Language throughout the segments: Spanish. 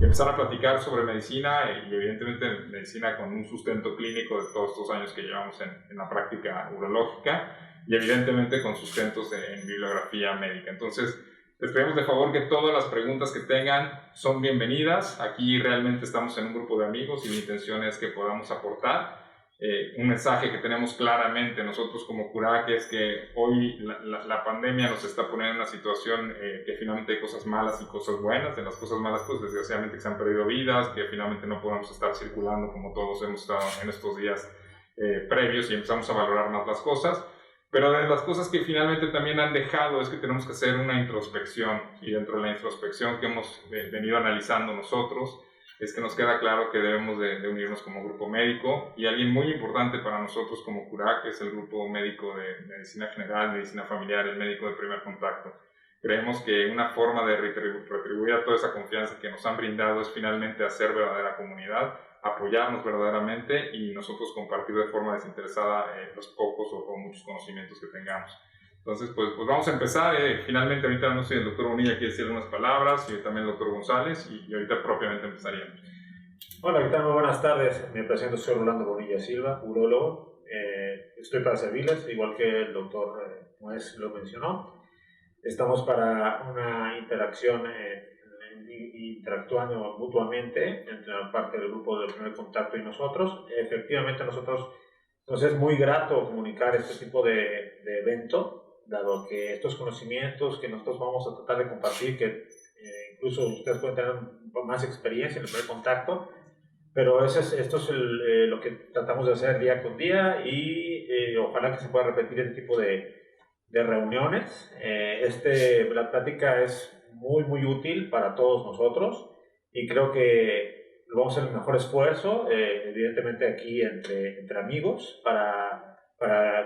empezar a platicar sobre medicina y evidentemente medicina con un sustento clínico de todos estos años que llevamos en la práctica urológica y evidentemente con sustentos en bibliografía médica. Entonces, les pedimos de favor que todas las preguntas que tengan son bienvenidas. Aquí realmente estamos en un grupo de amigos y mi intención es que podamos aportar. Un mensaje que tenemos claramente nosotros como Curac es que hoy la pandemia nos está poniendo en una situación que finalmente hay cosas malas y cosas buenas. De las cosas malas, pues desgraciadamente que se han perdido vidas, que finalmente no podemos estar circulando como todos hemos estado en estos días previos y empezamos a valorar más las cosas. Pero de las cosas que finalmente también han dejado es que tenemos que hacer una introspección, y dentro de la introspección que hemos venido analizando nosotros es que nos queda claro que debemos de unirnos como grupo médico, y alguien muy importante para nosotros como Curac es el grupo médico de medicina general, medicina familiar, el médico de primer contacto. Creemos que una forma de retribuir a toda esa confianza que nos han brindado es finalmente hacer verdadera comunidad, apoyarnos verdaderamente y nosotros compartir de forma desinteresada los pocos o muchos conocimientos que tengamos. Entonces, pues vamos a empezar. Finalmente, ahorita no sé, el doctor Bonilla quiere decir unas palabras y también el doctor González, y ahorita propiamente empezaríamos. Hola, ¿qué tal? Muy buenas tardes. Me presento, soy Rolando Bonilla Silva, urólogo. Estoy para servirles, igual que el doctor Moés lo mencionó. Estamos para una interacción interactuando mutuamente entre la parte del grupo de primer contacto y nosotros. Efectivamente, nosotros nos es muy grato comunicar este tipo de evento, dado que estos conocimientos que nosotros vamos a tratar de compartir, que incluso ustedes pueden tener más experiencia en el primer contacto, pero esto es lo que tratamos de hacer día con día, y ojalá que se pueda repetir este tipo de reuniones. La plática es muy útil para todos nosotros, y creo que lo vamos a hacer el mejor esfuerzo, evidentemente aquí entre amigos, para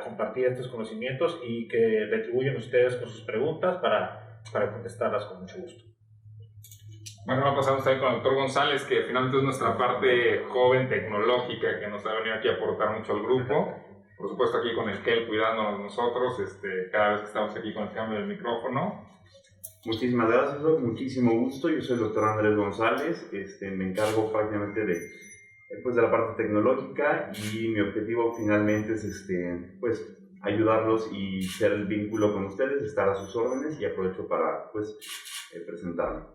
compartir estos conocimientos y que retribuyan ustedes con sus preguntas para contestarlas con mucho gusto. Bueno, vamos a pasar con el doctor González, que finalmente es nuestra parte joven tecnológica que nos ha venido aquí a aportar mucho al grupo. Por supuesto, aquí con el gel cuidándonos nosotros cada vez que estamos aquí con el cambio del micrófono. Muchísimas gracias, Doc. Muchísimo gusto. Yo soy el doctor Andrés González. Me encargo prácticamente de la parte tecnológica, y mi objetivo finalmente es ayudarlos y ser el vínculo con ustedes, estar a sus órdenes, y aprovecho para presentarme.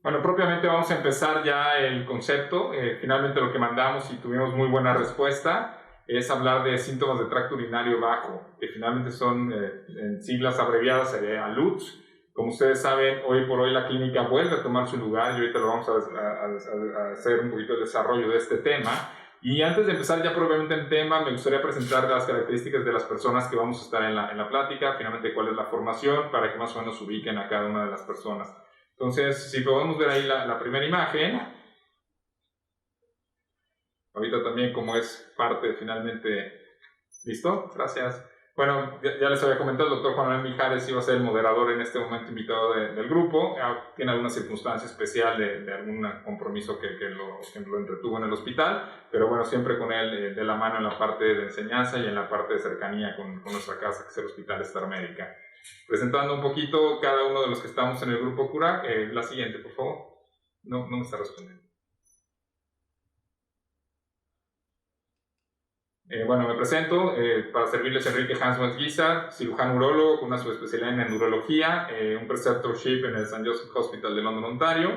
Bueno, propiamente vamos a empezar ya el concepto. Finalmente lo que mandamos y tuvimos muy buena respuesta es hablar de síntomas de tracto urinario bajo, que finalmente son en siglas abreviadas ALUTS. Como ustedes saben, hoy por hoy la clínica vuelve a tomar su lugar, y ahorita lo vamos a hacer un poquito el desarrollo de este tema. Y antes de empezar ya propiamente el tema, me gustaría presentar las características de las personas que vamos a estar en la plática, finalmente cuál es la formación, para que más o menos ubiquen a cada una de las personas. Entonces, si podemos ver ahí la primera imagen, ahorita también como es parte finalmente, ¿listo? Gracias. Bueno, ya les había comentado, el doctor Juan Manuel Mijares iba a ser el moderador en este momento invitado del grupo. Tiene alguna circunstancia especial de algún compromiso que lo entretuvo en el hospital, pero bueno, siempre con él de la mano en la parte de enseñanza y en la parte de cercanía con nuestra casa, que es el Hospital Star Médica. Presentando un poquito cada uno de los que estamos en el grupo Curac. La siguiente, por favor. No me está respondiendo. Bueno, me presento. Para servirles, Enrique Hans Guizar, cirujano urólogo con una subespecialidad en neurología, un preceptorship en el St. Joseph Hospital de London, Ontario.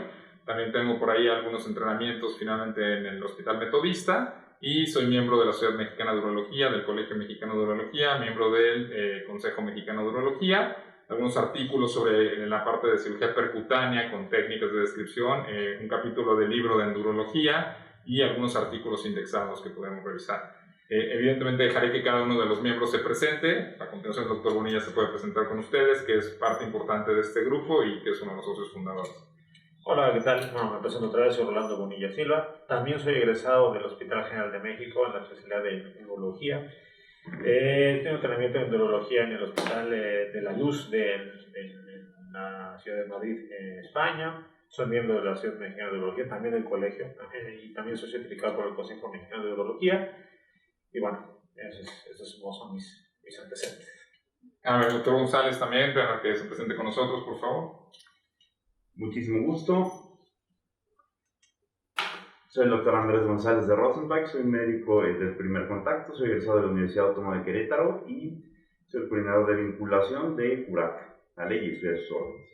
También tengo por ahí algunos entrenamientos finalmente en el Hospital Metodista, y soy miembro de la Sociedad Mexicana de Urología, del Colegio Mexicano de Urología, miembro del Consejo Mexicano de Urología. Algunos artículos sobre la parte de cirugía percutánea con técnicas de descripción, un capítulo del libro de endurología y algunos artículos indexados que podemos revisar. Evidentemente dejaré que cada uno de los miembros se presente. A continuación el doctor Bonilla se puede presentar con ustedes, que es parte importante de este grupo y que es uno de los socios fundadores. Hola, ¿qué tal? Bueno, me presento otra vez, soy Rolando Bonilla Silva. También soy egresado del Hospital General de México en la especialidad de neurología. Tengo entrenamiento en neurología en el Hospital de la Luz en la ciudad de Madrid, España. Soy miembro de la Sociedad Mexicana de Urología, también del colegio, y también soy certificado por el Consejo Mexicano de Urología. Y bueno, esos son mis antecedentes. A ver, doctor González también, para que se presente con nosotros, por favor. Muchísimo gusto. Soy el doctor Andrés González de Rosenbach, soy médico del primer contacto, soy egresado de la Universidad Autónoma de Querétaro y soy el coordinador de vinculación de CURAC, la ley y estoy a sus órdenes.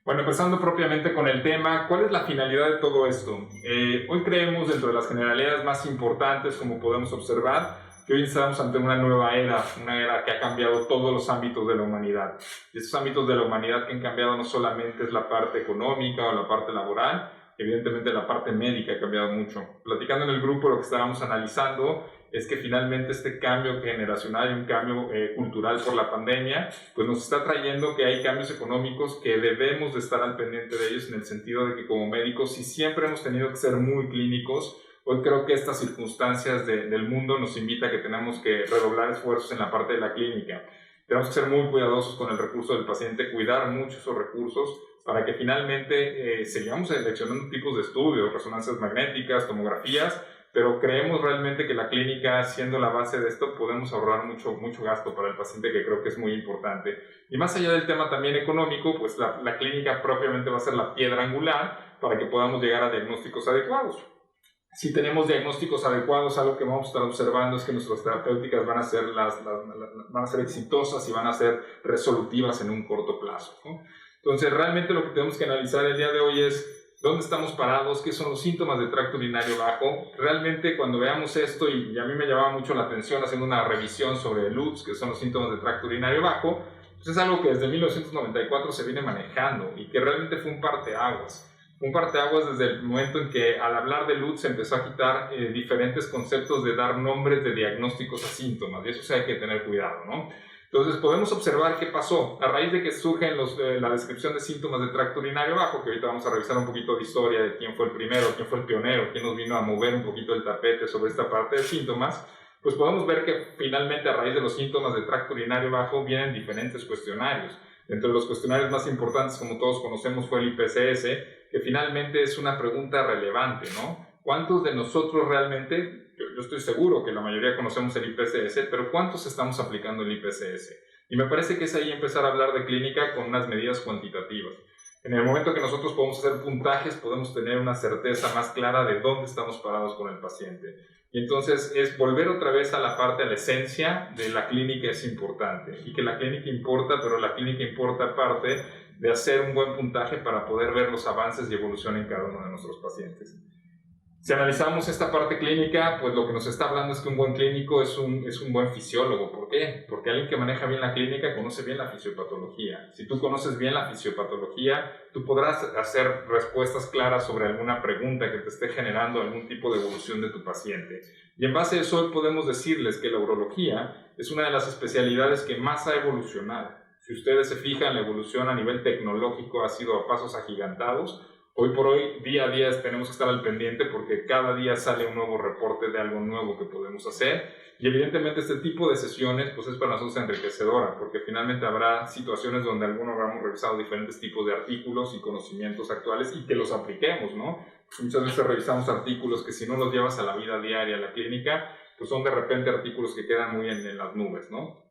Bueno, empezando propiamente con el tema, ¿cuál es la finalidad de todo esto? Hoy creemos, dentro de las generalidades más importantes, como podemos observar, que hoy estamos ante una nueva era, una era que ha cambiado todos los ámbitos de la humanidad. Y esos ámbitos de la humanidad que han cambiado no solamente es la parte económica o la parte laboral, evidentemente la parte médica ha cambiado mucho. Platicando en el grupo, lo que estábamos analizando es que finalmente este cambio generacional y un cambio cultural por la pandemia, pues nos está trayendo que hay cambios económicos que debemos de estar al pendiente de ellos, en el sentido de que como médicos, si siempre hemos tenido que ser muy clínicos, hoy creo que estas circunstancias del mundo nos invita a que tenemos que redoblar esfuerzos en la parte de la clínica. Tenemos que ser muy cuidadosos con el recurso del paciente, cuidar mucho esos recursos para que finalmente sigamos seleccionando tipos de estudios, resonancias magnéticas, tomografías, pero creemos realmente que la clínica, siendo la base de esto, podemos ahorrar mucho gasto para el paciente, que creo que es muy importante. Y más allá del tema también económico, pues la clínica propiamente va a ser la piedra angular para que podamos llegar a diagnósticos adecuados. Si tenemos diagnósticos adecuados, algo que vamos a estar observando es que nuestras terapéuticas van a ser exitosas y van a ser resolutivas en un corto plazo, ¿no? Entonces, realmente lo que tenemos que analizar el día de hoy es dónde estamos parados, qué son los síntomas de tracto urinario bajo. Realmente, cuando veamos esto, y a mí me llamaba mucho la atención haciendo una revisión sobre LUTS, que son los síntomas de tracto urinario bajo, pues es algo que desde 1994 se viene manejando y que realmente fue un parteaguas. Un parteaguas desde el momento en que, al hablar de LUTS, se empezó a quitar diferentes conceptos de dar nombres de diagnósticos a síntomas, y eso sí hay que tener cuidado, ¿no? Entonces podemos observar qué pasó a raíz de que surge la descripción de síntomas de tracto urinario bajo, que ahorita vamos a revisar un poquito de historia de quién fue el primero, quién fue el pionero, quién nos vino a mover un poquito el tapete sobre esta parte de síntomas. Pues podemos ver que finalmente, a raíz de los síntomas de tracto urinario bajo, vienen diferentes cuestionarios. Dentro de los cuestionarios más importantes, como todos conocemos, fue el IPCS, que finalmente es una pregunta relevante, ¿no? ¿Cuántos de nosotros realmente, yo estoy seguro que la mayoría conocemos el IPCS, pero cuántos estamos aplicando el IPCS? Y me parece que es ahí empezar a hablar de clínica con unas medidas cuantitativas. En el momento que nosotros podemos hacer puntajes, podemos tener una certeza más clara de dónde estamos parados con el paciente. Y entonces es volver otra vez a la parte, a la esencia de la clínica es importante. Y que la clínica importa, pero la clínica importa aparte de hacer un buen puntaje para poder ver los avances y evolución en cada uno de nuestros pacientes. Si analizamos esta parte clínica, pues lo que nos está hablando es que un buen clínico es un buen fisiólogo. ¿Por qué? Porque alguien que maneja bien la clínica conoce bien la fisiopatología. Si tú conoces bien la fisiopatología, tú podrás hacer respuestas claras sobre alguna pregunta que te esté generando algún tipo de evolución de tu paciente. Y en base a eso hoy podemos decirles que la urología es una de las especialidades que más ha evolucionado. Si ustedes se fijan, la evolución a nivel tecnológico ha sido a pasos agigantados. Hoy por hoy, día a día, tenemos que estar al pendiente porque cada día sale un nuevo reporte de algo nuevo que podemos hacer. Y evidentemente este tipo de sesiones pues es para nosotros enriquecedora, porque finalmente habrá situaciones donde algunos habremos revisado diferentes tipos de artículos y conocimientos actuales y que los apliquemos, ¿no? Muchas veces revisamos artículos que si no los llevas a la vida diaria, a la clínica, pues son de repente artículos que quedan muy en las nubes, ¿no?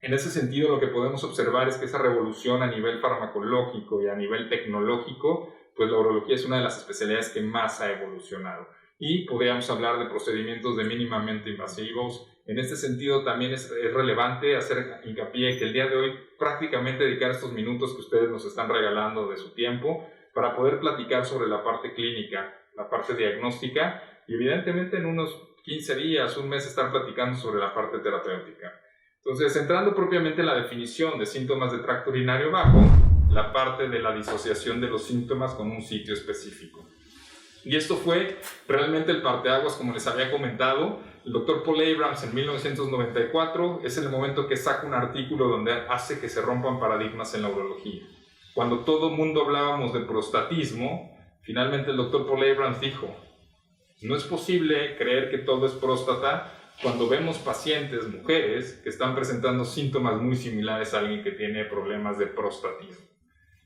En ese sentido, lo que podemos observar es que esa revolución a nivel farmacológico y a nivel tecnológico, pues la urología es una de las especialidades que más ha evolucionado. Y podríamos hablar de procedimientos de mínimamente invasivos. En este sentido, también es relevante hacer hincapié que el día de hoy prácticamente dedicar estos minutos que ustedes nos están regalando de su tiempo para poder platicar sobre la parte clínica, la parte diagnóstica, y evidentemente en unos 15 días, un mes, estar platicando sobre la parte terapéutica. Entonces, entrando propiamente en la definición de síntomas de tracto urinario bajo, la parte de la disociación de los síntomas con un sitio específico. Y esto fue realmente el parteaguas, como les había comentado. El doctor Paul Abrams en 1994 es el momento que saca un artículo donde hace que se rompan paradigmas en la urología. Cuando todo el mundo hablábamos de prostatismo, finalmente el doctor Paul Abrams dijo: no es posible creer que todo es próstata cuando vemos pacientes, mujeres, que están presentando síntomas muy similares a alguien que tiene problemas de prostatismo.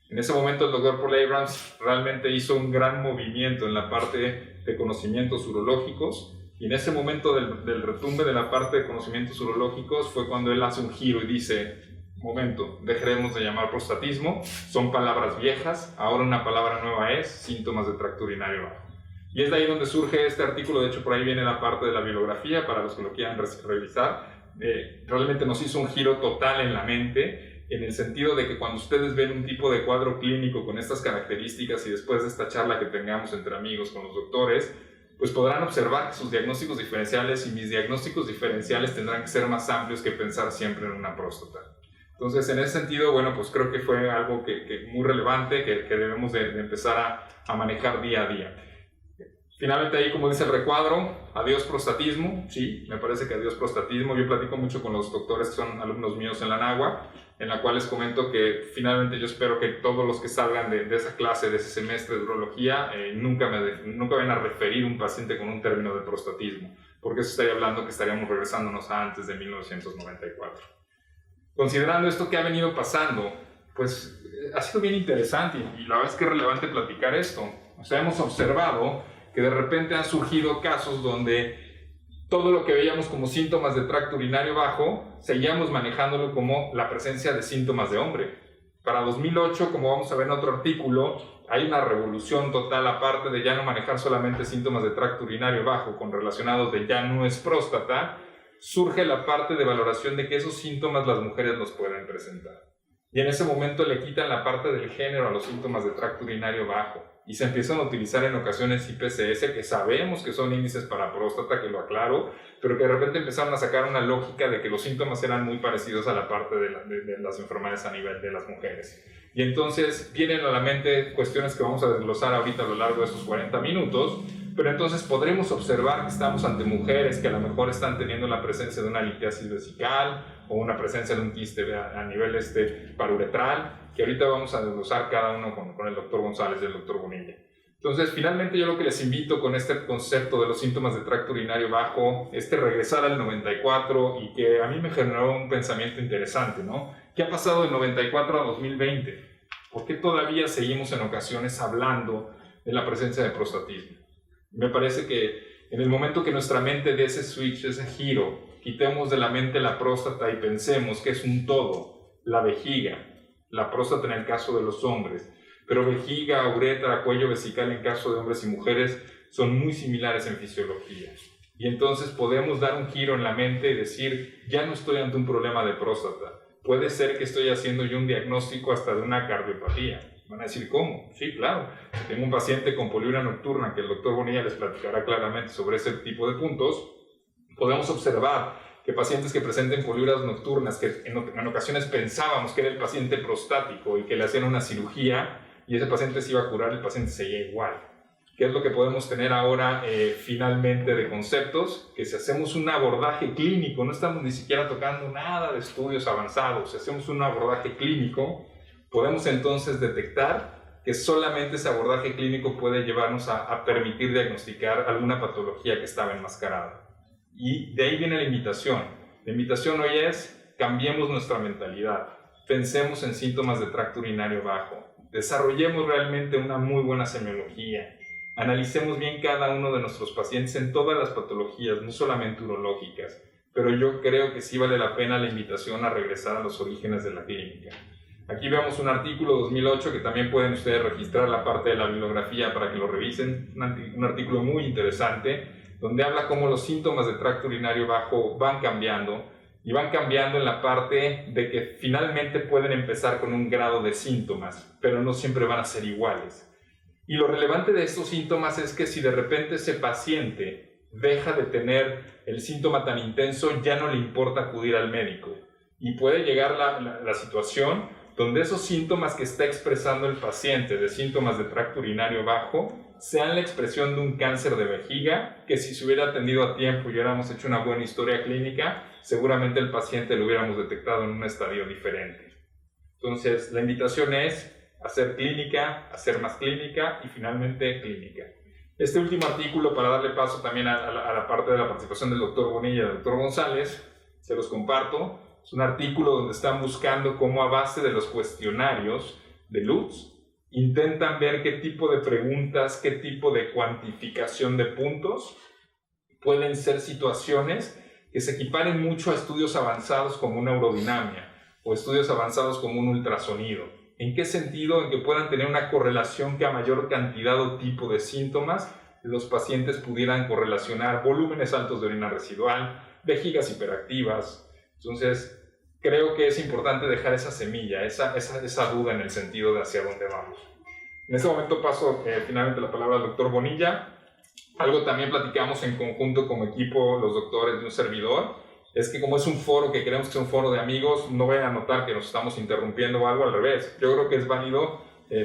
En ese momento el doctor Paul Abrams realmente hizo un gran movimiento en la parte de conocimientos urológicos, y en ese momento del retumbe de la parte de conocimientos urológicos fue cuando él hace un giro y dice: momento, dejaremos de llamar prostatismo, son palabras viejas, ahora una palabra nueva es síntomas de tracto urinario bajo. Y es de ahí donde surge este artículo, de hecho por ahí viene la parte de la bibliografía, para los que lo quieran revisar. Realmente nos hizo un giro total en la mente, en el sentido de que cuando ustedes ven un tipo de cuadro clínico con estas características y después de esta charla que tengamos entre amigos con los doctores, pues podrán observar que sus diagnósticos diferenciales y mis diagnósticos diferenciales tendrán que ser más amplios que pensar siempre en una próstata. Entonces, en ese sentido, bueno, pues creo que fue algo que muy relevante, que debemos de empezar a manejar día a día. Finalmente ahí, como dice el recuadro, adiós prostatismo. Sí, me parece que adiós prostatismo. Yo platico mucho con los doctores que son alumnos míos en la NAGUA, en la cual les comento que finalmente yo espero que todos los que salgan de esa clase, de ese semestre de urología, nunca vayan a referir un paciente con un término de prostatismo, porque eso estaría hablando que estaríamos regresándonos a antes de 1994. Considerando esto que ha venido pasando, pues ha sido bien interesante y la verdad es que es relevante platicar esto. O sea, hemos observado que de repente han surgido casos donde todo lo que veíamos como síntomas de tracto urinario bajo, seguíamos manejándolo como la presencia de síntomas de hombre. Para 2008, como vamos a ver en otro artículo, hay una revolución total, aparte de ya no manejar solamente síntomas de tracto urinario bajo con relacionados de ya no es próstata, surge la parte de valoración de que esos síntomas las mujeres los pueden presentar. Y en ese momento le quitan la parte del género a los síntomas de tracto urinario bajo y se empiezan a utilizar en ocasiones IPCS, que sabemos que son índices para próstata, que lo aclaro, pero que de repente empezaron a sacar una lógica de que los síntomas eran muy parecidos a la parte de las enfermedades a nivel de las mujeres. Y entonces vienen a la mente cuestiones que vamos a desglosar ahorita a lo largo de estos 40 minutos, pero entonces podremos observar que estamos ante mujeres que a lo mejor están teniendo la presencia de una litiasis vesical o una presencia de un quiste a nivel paruretral, que ahorita vamos a desglosar cada uno con el doctor González y el doctor Bonilla. Entonces, finalmente yo lo que les invito con este concepto de los síntomas de tracto urinario bajo, regresar al 94 y que a mí me generó un pensamiento interesante, ¿no? ¿Qué ha pasado del 94 a 2020? ¿Por qué todavía seguimos en ocasiones hablando de la presencia de prostatismo? Me parece que en el momento que nuestra mente dé ese switch, ese giro, quitemos de la mente la próstata y pensemos que es un todo, la vejiga, la próstata en el caso de los hombres, pero vejiga, uretra, cuello vesical en caso de hombres y mujeres son muy similares en fisiología. Y entonces podemos dar un giro en la mente y decir, ya no estoy ante un problema de próstata, puede ser que estoy haciendo yo un diagnóstico hasta de una cardiopatía. Van a decir, ¿cómo? Sí, claro. Tengo un paciente con poliuria nocturna, que el doctor Bonilla les platicará claramente sobre ese tipo de puntos. Podemos observar que pacientes que presenten poliurias nocturnas, que en ocasiones pensábamos que era el paciente prostático y que le hacían una cirugía y ese paciente se iba a curar, el paciente seguía igual. ¿Qué es lo que podemos tener ahora finalmente de conceptos? Que si hacemos un abordaje clínico, no estamos ni siquiera tocando nada de estudios avanzados, si hacemos un abordaje clínico, podemos entonces detectar que solamente ese abordaje clínico puede llevarnos a permitir diagnosticar alguna patología que estaba enmascarada. Y de ahí viene la invitación. La invitación hoy es, cambiemos nuestra mentalidad, pensemos en síntomas de tracto urinario bajo, desarrollemos realmente una muy buena semiología, analicemos bien cada uno de nuestros pacientes en todas las patologías, no solamente urológicas, pero yo creo que sí vale la pena la invitación a regresar a los orígenes de la clínica. Aquí vemos un artículo 2008 que también pueden ustedes registrar la parte de la bibliografía para que lo revisen, un artículo muy interesante donde habla cómo los síntomas de tracto urinario bajo van cambiando y van cambiando en la parte de que finalmente pueden empezar con un grado de síntomas, pero no siempre van a ser iguales. Y lo relevante de estos síntomas es que si de repente ese paciente deja de tener el síntoma tan intenso, ya no le importa acudir al médico y puede llegar la situación donde esos síntomas que está expresando el paciente de síntomas de tracto urinario bajo sean la expresión de un cáncer de vejiga, que si se hubiera atendido a tiempo y hubiéramos hecho una buena historia clínica, seguramente el paciente lo hubiéramos detectado en un estadio diferente. Entonces, la invitación es hacer clínica, hacer más clínica y finalmente clínica. Este último artículo, para darle paso también a la parte de la participación del doctor Bonilla y del doctor González, se los comparto. Es un artículo donde están buscando cómo a base de los cuestionarios de Lutz intentan ver qué tipo de preguntas, qué tipo de cuantificación de puntos pueden ser situaciones que se equiparen mucho a estudios avanzados como una urodinamia. o estudios avanzados como un ultrasonido. ¿En qué sentido? En que puedan tener una correlación que a mayor cantidad o tipo de síntomas los pacientes pudieran correlacionar volúmenes altos de orina residual, vejigas hiperactivas. Entonces, creo que es importante dejar esa semilla, esa duda en el sentido de hacia dónde vamos. En este momento paso finalmente la palabra al doctor Bonilla. Algo también platicamos en conjunto como equipo, los doctores de un servidor, es que como es un foro que queremos que sea un foro de amigos, no vayan a notar que nos estamos interrumpiendo o algo, al revés. Yo creo que es válido,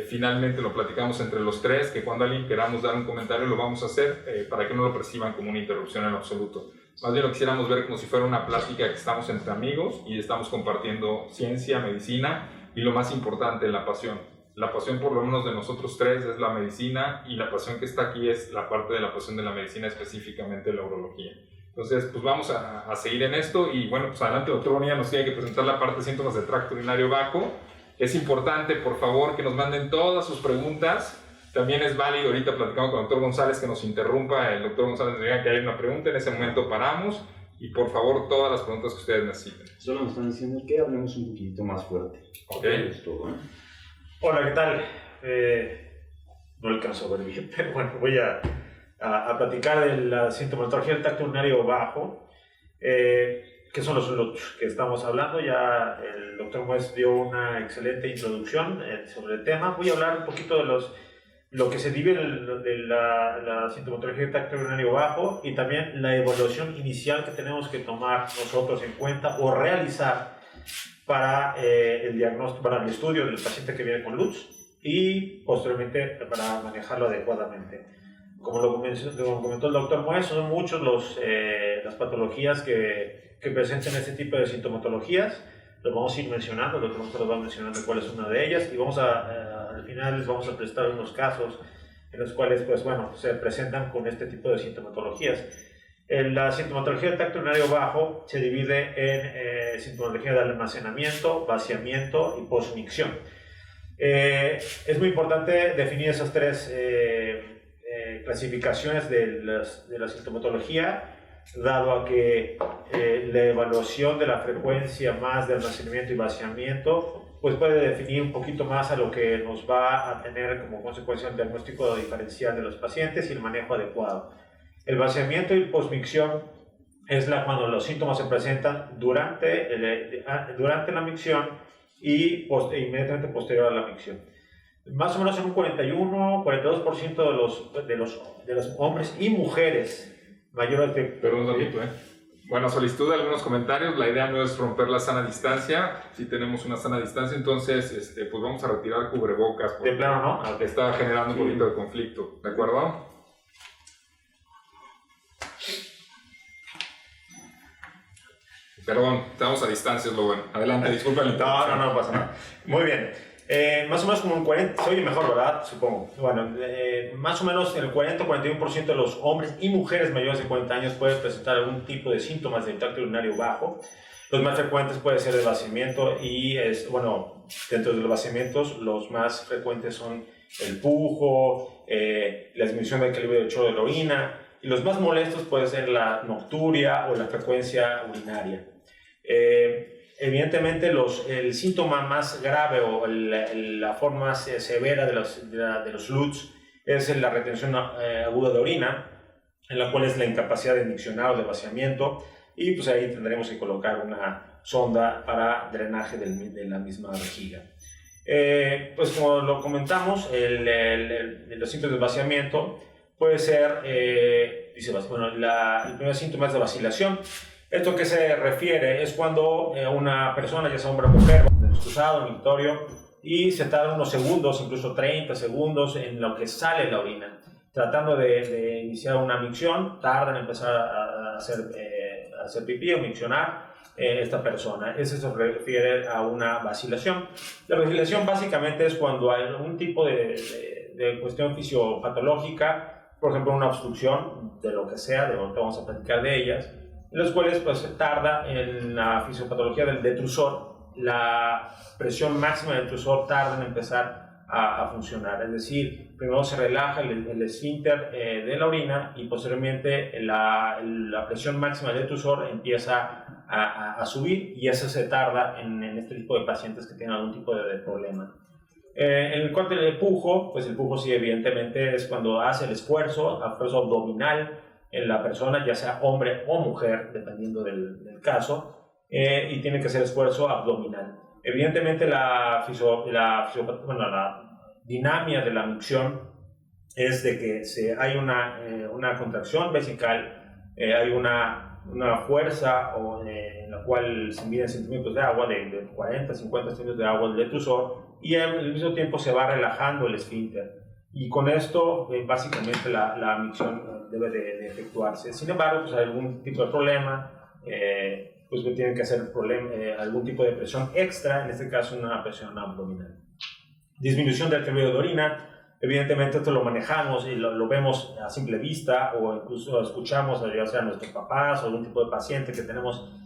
finalmente lo platicamos entre los tres, que cuando alguien queramos dar un comentario lo vamos a hacer para que no lo perciban como una interrupción en absoluto. Más bien lo quisiéramos ver como si fuera una plática que estamos entre amigos y estamos compartiendo ciencia, medicina y lo más importante, la pasión. La pasión por lo menos de nosotros tres es la medicina y la pasión que está aquí es la parte de la pasión de la medicina, específicamente la urología. Entonces, pues vamos a seguir en esto y bueno, pues adelante, doctor Bonilla, nos tiene que presentar la parte de síntomas del tracto urinario bajo. Es importante, por favor, que nos manden todas sus preguntas. También es válido, ahorita platicamos con el doctor González, que nos interrumpa, el doctor González nos diga que hay una pregunta, en ese momento paramos y por favor todas las preguntas que ustedes necesiten. Solo nos están diciendo que hablemos un poquito más fuerte. Ok. Es todo, ¿eh? Hola, ¿qué tal? No alcanzo a ver bien, pero bueno, voy a platicar de la sintomatología del tracto urinario bajo, que son los LUTS que estamos hablando. Ya el doctor Muez dio una excelente introducción sobre el tema. Voy a hablar un poquito de lo que se divide de la sintomatología del tracto urinario bajo y también la evaluación inicial que tenemos que tomar nosotros en cuenta o realizar para el diagnóstico, para el estudio del paciente que viene con LUTS y posteriormente para manejarlo adecuadamente. Como lo comentó el doctor Muez, son muchos las patologías que presentan este tipo de sintomatologías. Los vamos a ir mencionando, el doctor Muez va mencionando cuál es una de ellas y al final les vamos a prestar unos casos en los cuales pues, bueno, se presentan con este tipo de sintomatologías. La sintomatología del tracto urinario bajo se divide en sintomatología de almacenamiento, vaciamiento y posmicción. Es muy importante definir esas tres clasificaciones de la sintomatología, dado a que la evaluación de la frecuencia más de almacenamiento y vaciamiento pues puede definir un poquito más a lo que nos va a tener como consecuencia el diagnóstico diferencial de los pacientes y el manejo adecuado. El vaciamiento y posmicción es cuando los síntomas se presentan durante la micción y inmediatamente posterior a la micción. Más o menos en un 41-42% de los hombres y mujeres mayores de... Perdón un ratito, Bueno, solicitud de algunos comentarios. La idea no es romper la sana distancia. Sí tenemos una sana distancia, entonces pues vamos a retirar cubrebocas. De plano, ¿no? Está generando un poquito de conflicto, ¿de acuerdo? Perdón, estamos a distancia, es lo bueno. Adelante, disculpa la interrupción. No pasa nada. Muy bien. Más o menos como un 40, se oye mejor, ¿verdad? Supongo. Bueno, más o menos el 40-41% de los hombres y mujeres mayores de 40 años pueden presentar algún tipo de síntomas del tracto urinario bajo. Los más frecuentes pueden ser el vaciamiento y, dentro de los vaciamientos, los más frecuentes son el pujo, la disminución del calibre del chorro de la orina, y los más molestos pueden ser la nocturia o la frecuencia urinaria. Evidentemente, el síntoma más grave o la forma más severa de los LUTS es la retención aguda de orina, en la cual es la incapacidad de miccionar o de vaciamiento, y pues ahí tendremos que colocar una sonda para drenaje de la misma vejiga. Pues como lo comentamos, los síntomas de vaciamiento puede ser, el primer síntoma es de vacilación. ¿Esto que se refiere? Es cuando una persona, ya sea hombre o mujer, va en el excusado, en el mictorio, y se tarda unos segundos, incluso 30 segundos, en lo que sale la orina. Tratando de iniciar una micción, tarda en empezar a hacer pipí o miccionar esta persona. Eso se refiere a una vacilación. La vacilación básicamente es cuando hay algún tipo de cuestión fisiopatológica, por ejemplo una obstrucción de lo que sea, de lo que vamos a platicar de ellas, en los cuales pues, tarda en la fisiopatología del detrusor, la presión máxima del detrusor tarda en empezar a funcionar, es decir, primero se relaja el esfínter de la orina y posteriormente la presión máxima del detrusor empieza a subir, y eso se tarda en este tipo de pacientes que tienen algún tipo de problema. En el corte del pujo, pues el pujo sí evidentemente es cuando hace el esfuerzo abdominal en la persona, ya sea hombre o mujer, dependiendo del caso, y tiene que hacer esfuerzo abdominal. Evidentemente la dinámica de la micción es de que hay una contracción vesical, hay una fuerza en la cual se miden centímetros de agua, de 40, 50 centímetros de agua del detrusor, y al mismo tiempo se va relajando el esfínter. Y con esto, básicamente, la micción debe de efectuarse. Sin embargo, pues hay algún tipo de problema, pues tienen que hacer algún tipo de presión extra, en este caso una presión abdominal. Disminución del cálculo de orina. Evidentemente esto lo manejamos y lo vemos a simple vista, o incluso lo escuchamos, ya sea a nuestros papás o algún tipo de paciente que tenemos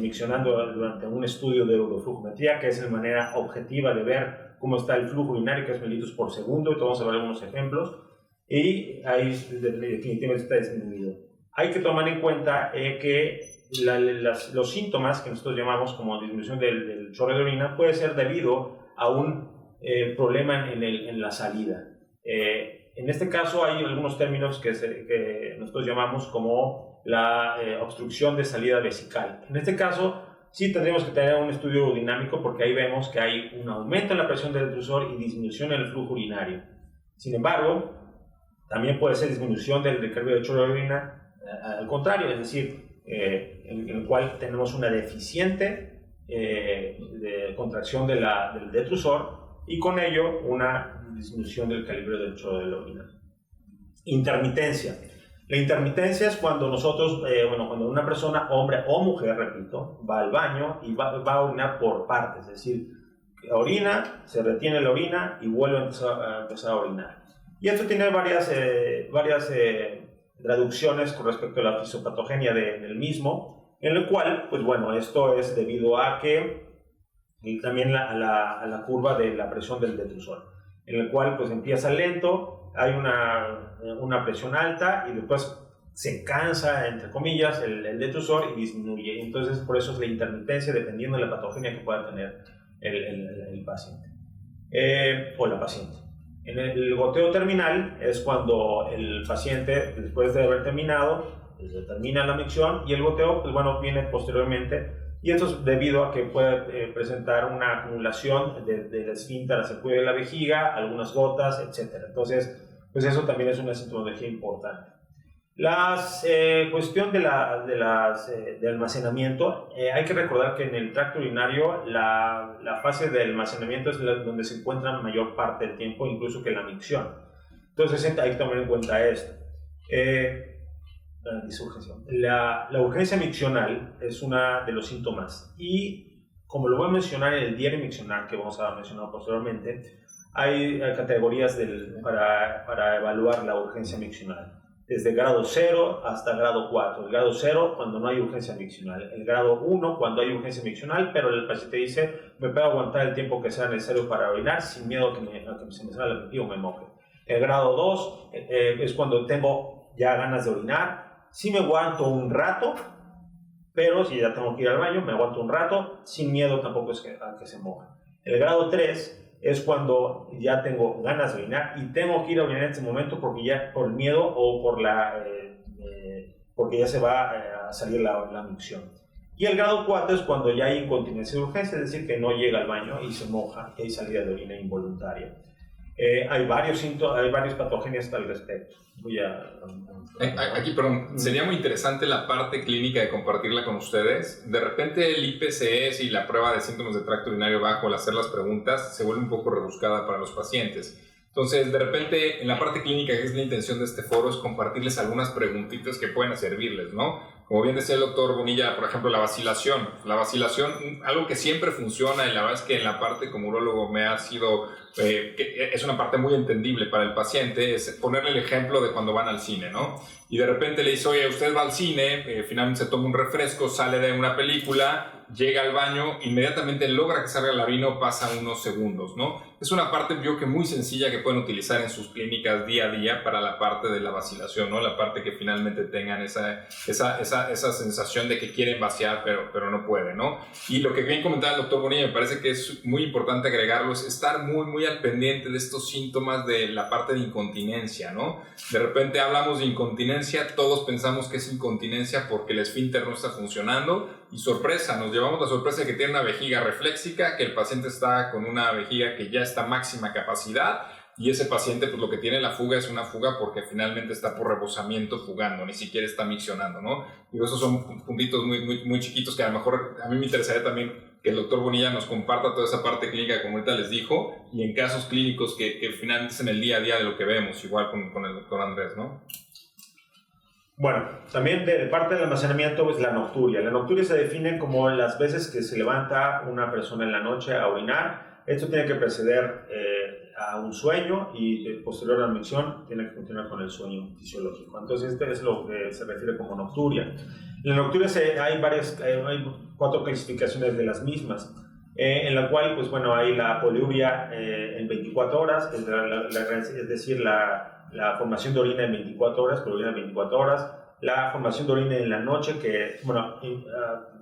miccionando durante un estudio de uroflujometría, que es la manera objetiva de ver cómo está el flujo urinario, que es mililitros por segundo, y vamos a ver algunos ejemplos, y ahí definitivamente está disminuido. Hay que tomar en cuenta que los síntomas que nosotros llamamos como disminución del chorro de orina puede ser debido a un problema en la salida. En este caso hay algunos términos que nosotros llamamos como la obstrucción de salida vesical. En este caso sí tendríamos que tener un estudio urodinamico, porque ahí vemos que hay un aumento en la presión del detrusor y disminución en el flujo urinario. Sin embargo, también puede ser disminución del cálculo de chorro de orina al contrario, es decir, en el cual tenemos una deficiente de contracción del detrusor, y con ello una disminución del calibre del chorro de la orina. Intermitencia. La intermitencia es cuando nosotros, cuando una persona, hombre o mujer, repito, va al baño y va a orinar por partes, es decir, orina, se retiene la orina y vuelve a empezar a orinar. Y esto tiene varias traducciones con respecto a la fisiopatogenia del mismo, en el cual, pues bueno, esto es debido a que y también a la curva de la presión del detrusor, en el cual pues empieza lento, hay una presión alta y después se cansa, entre comillas, el detrusor y disminuye. Entonces por eso es la intermitencia, dependiendo de la patogenia que pueda tener el paciente o la paciente. En el goteo terminal es cuando el paciente, después de haber terminado, pues, termina la micción, y el goteo pues, viene posteriormente. Y esto es debido a que puede presentar una acumulación del esfínter hacia el cuello de la vejiga, algunas gotas, etc. Entonces, pues eso también es una sintomatología importante. La cuestión del almacenamiento, hay que recordar que en el tracto urinario la fase de almacenamiento es donde se encuentra la mayor parte del tiempo, incluso que la micción. Entonces hay que tomar en cuenta esto. La urgencia miccional es uno de los síntomas, y como lo voy a mencionar en el diario miccional, que vamos a mencionar posteriormente, hay categorías para evaluar la urgencia miccional, desde grado 0 hasta grado 4. El grado 0 cuando no hay urgencia miccional, el grado 1 cuando hay urgencia miccional, pero el paciente dice, me puedo aguantar el tiempo que sea necesario para orinar sin miedo a que se me salga la pipí o me moje. El grado 2 es cuando tengo ya ganas de orinar. Sí me aguanto un rato, pero si ya tengo que ir al baño, me aguanto un rato, sin miedo tampoco a que se moje. El grado 3 es cuando ya tengo ganas de orinar y tengo que ir a orinar en este momento porque ya por miedo o porque ya se va a salir la micción. Y el grado 4 es cuando ya hay incontinencia de urgencia, es decir, que no llega al baño y se moja, y hay salida de orina involuntaria. Hay varios patógenos al respecto. Aquí, perdón, sería muy interesante la parte clínica de compartirla con ustedes. De repente el IPCS y la prueba de síntomas de tracto urinario bajo, al hacer las preguntas, se vuelve un poco rebuscada para los pacientes. Entonces, de repente, en la parte clínica, que es la intención de este foro, es compartirles algunas preguntitas que pueden servirles, ¿no? Como bien decía el doctor Bonilla, por ejemplo, la vacilación. La vacilación, algo que siempre funciona, y la verdad es que en la parte como urólogo me ha sido, que es una parte muy entendible para el paciente, es ponerle el ejemplo de cuando van al cine, ¿no? Y de repente le dice, oye, usted va al cine, finalmente se toma un refresco, sale de una película, llega al baño, inmediatamente logra que salga el orino, pasa unos segundos, ¿no? es una parte yo que muy sencilla que pueden utilizar en sus clínicas día a día para la parte de la vacilación, ¿no? La parte que finalmente tengan esa sensación de que quieren vaciar pero no pueden, ¿no? Y lo que bien comentaba el doctor Bonilla, me parece que es muy importante agregarlo, es estar muy al pendiente de estos síntomas de la parte de incontinencia, ¿no? De repente hablamos de incontinencia, todos pensamos que es incontinencia porque el esfínter no está funcionando y sorpresa, nos llevamos la sorpresa de que tiene una vejiga refléxica, que el paciente está con una vejiga que ya está a máxima capacidad y ese paciente pues lo que tiene la fuga es una fuga porque finalmente está por rebosamiento fugando, ni siquiera está miccionando, ¿no? Y esos son puntitos muy chiquitos que a lo mejor a mí me interesaría también que el doctor Bonilla nos comparta toda esa parte clínica como ahorita les dijo y en casos clínicos que finalmente es en el día a día de lo que vemos, igual con el doctor Andrés, ¿no? Bueno, también de parte del almacenamiento, pues la nocturia. La nocturia se define como las veces que se levanta una persona en la noche a orinar. Esto tiene que preceder a un sueño y posterior a la micción tiene que continuar con el sueño fisiológico. Entonces, este es lo que se refiere como nocturia. En la nocturia hay 4 clasificaciones de las mismas, en la cual, pues bueno, hay la poliuria en 24 horas, es decir, la formación de orina en 24 horas, poliuria en 24 horas, la formación de orina en la noche, que, bueno,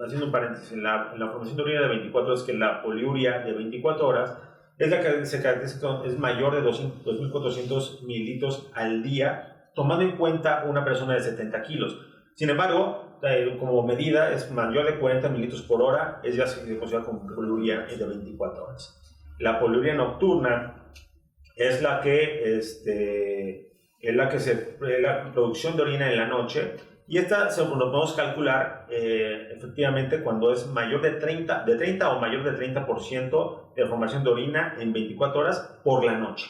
haciendo un paréntesis, en la formación de orina de 24 horas, que la poliuria de 24 horas es la que se caracteriza, es mayor de 2.400 mililitros al día, tomando en cuenta una persona de 70 kilos. Sin embargo, como medida es mayor de 40 mililitros por hora, es ya se considera como poliuria de 24 horas. La poliuria nocturna es la producción de orina en la noche, y esta lo podemos calcular efectivamente cuando es mayor de 30 o mayor de 30% de formación de orina en 24 horas por la noche.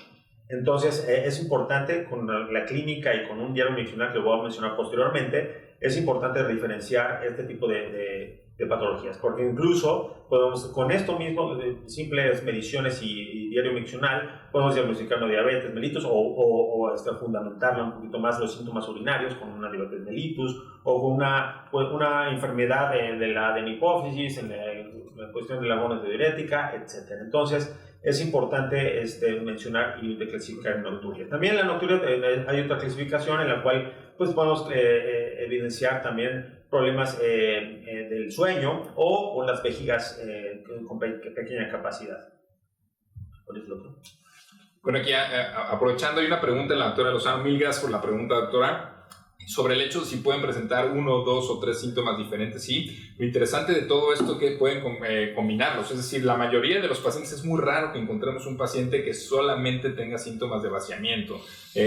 Entonces es importante con la clínica y con un diario miccional que voy a mencionar posteriormente, es importante diferenciar este tipo de patologías, porque incluso podemos, con esto mismo, simples mediciones y diario miccional, podemos diagnosticar una diabetes mellitus o fundamentarla un poquito más los síntomas urinarios con una diabetes mellitus o con una enfermedad de la adenopófisis, en la cuestión de la gónada diurética, etc. Entonces, es importante mencionar y clasificar en nocturia. También en la nocturia hay otra clasificación en la cual pues, podemos evidenciar también problemas del sueño o las vejigas con pequeña capacidad. ¿Cuál es el otro? Bueno, aquí aprovechando, hay una pregunta de la doctora Lozano. Mil gracias por la pregunta, doctora. Sobre el hecho de si pueden presentar 1, 2 o 3 síntomas diferentes, sí. Lo interesante de todo esto es que pueden combinarlos. Es decir, la mayoría de los pacientes es muy raro que encontremos un paciente que solamente tenga síntomas de vaciamiento.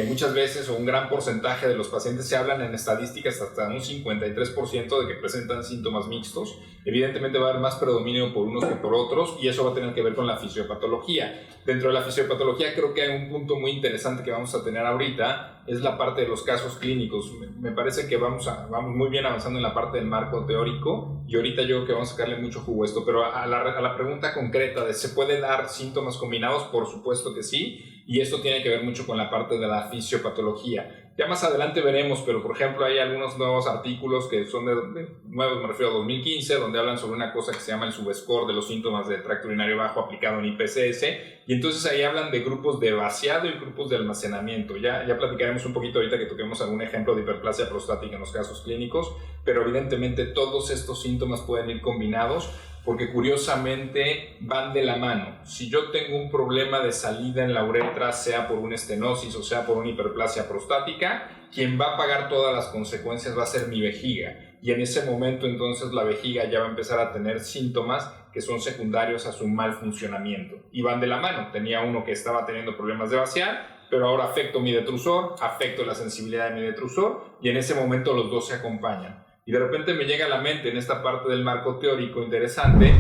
Muchas veces, o un gran porcentaje de los pacientes se hablan en estadísticas hasta un 53% de que presentan síntomas mixtos. Evidentemente va a haber más predominio por unos que por otros y eso va a tener que ver con la fisiopatología. Dentro de la fisiopatología creo que hay un punto muy interesante que vamos a tener ahorita, es la parte de los casos clínicos. Me parece que vamos muy bien avanzando en la parte del marco teórico y ahorita yo creo que vamos a sacarle mucho jugo a esto, pero a la pregunta concreta de ¿se puede dar síntomas combinados? Por supuesto que sí, y esto tiene que ver mucho con la parte de la fisiopatología. Ya más adelante veremos, pero por ejemplo hay algunos nuevos artículos que son nuevos, me refiero a 2015, donde hablan sobre una cosa que se llama el subscore de los síntomas de tracto urinario bajo aplicado en IPCS, y entonces ahí hablan de grupos de vaciado y grupos de almacenamiento. Ya platicaremos un poquito ahorita que toquemos algún ejemplo de hiperplasia prostática en los casos clínicos, pero evidentemente todos estos síntomas pueden ir combinados porque curiosamente van de la mano. Si yo tengo un problema de salida en la uretra, sea por una estenosis o sea por una hiperplasia prostática, quien va a pagar todas las consecuencias va a ser mi vejiga. Y en ese momento entonces la vejiga ya va a empezar a tener síntomas que son secundarios a su mal funcionamiento. Y van de la mano. Tenía uno que estaba teniendo problemas de vaciar, pero ahora afecto mi detrusor, afecto la sensibilidad de mi detrusor y en ese momento los dos se acompañan. Y de repente me llega a la mente en esta parte del marco teórico interesante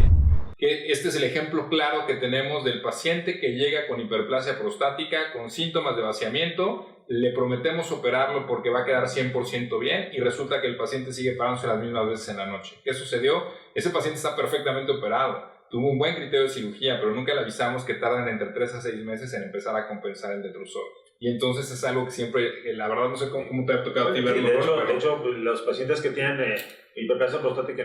que este es el ejemplo claro que tenemos del paciente que llega con hiperplasia prostática, con síntomas de vaciamiento, le prometemos operarlo porque va a quedar 100% bien y resulta que el paciente sigue parándose las mismas veces en la noche. ¿Qué sucedió? Ese paciente está perfectamente operado, tuvo un buen criterio de cirugía, pero nunca le avisamos que tardan entre 3 a 6 meses en empezar a compensar el detrusor. Y entonces es algo que siempre, la verdad no sé cómo te ha tocado a ti verlo. De hecho, los pacientes que tienen hiperplasia prostática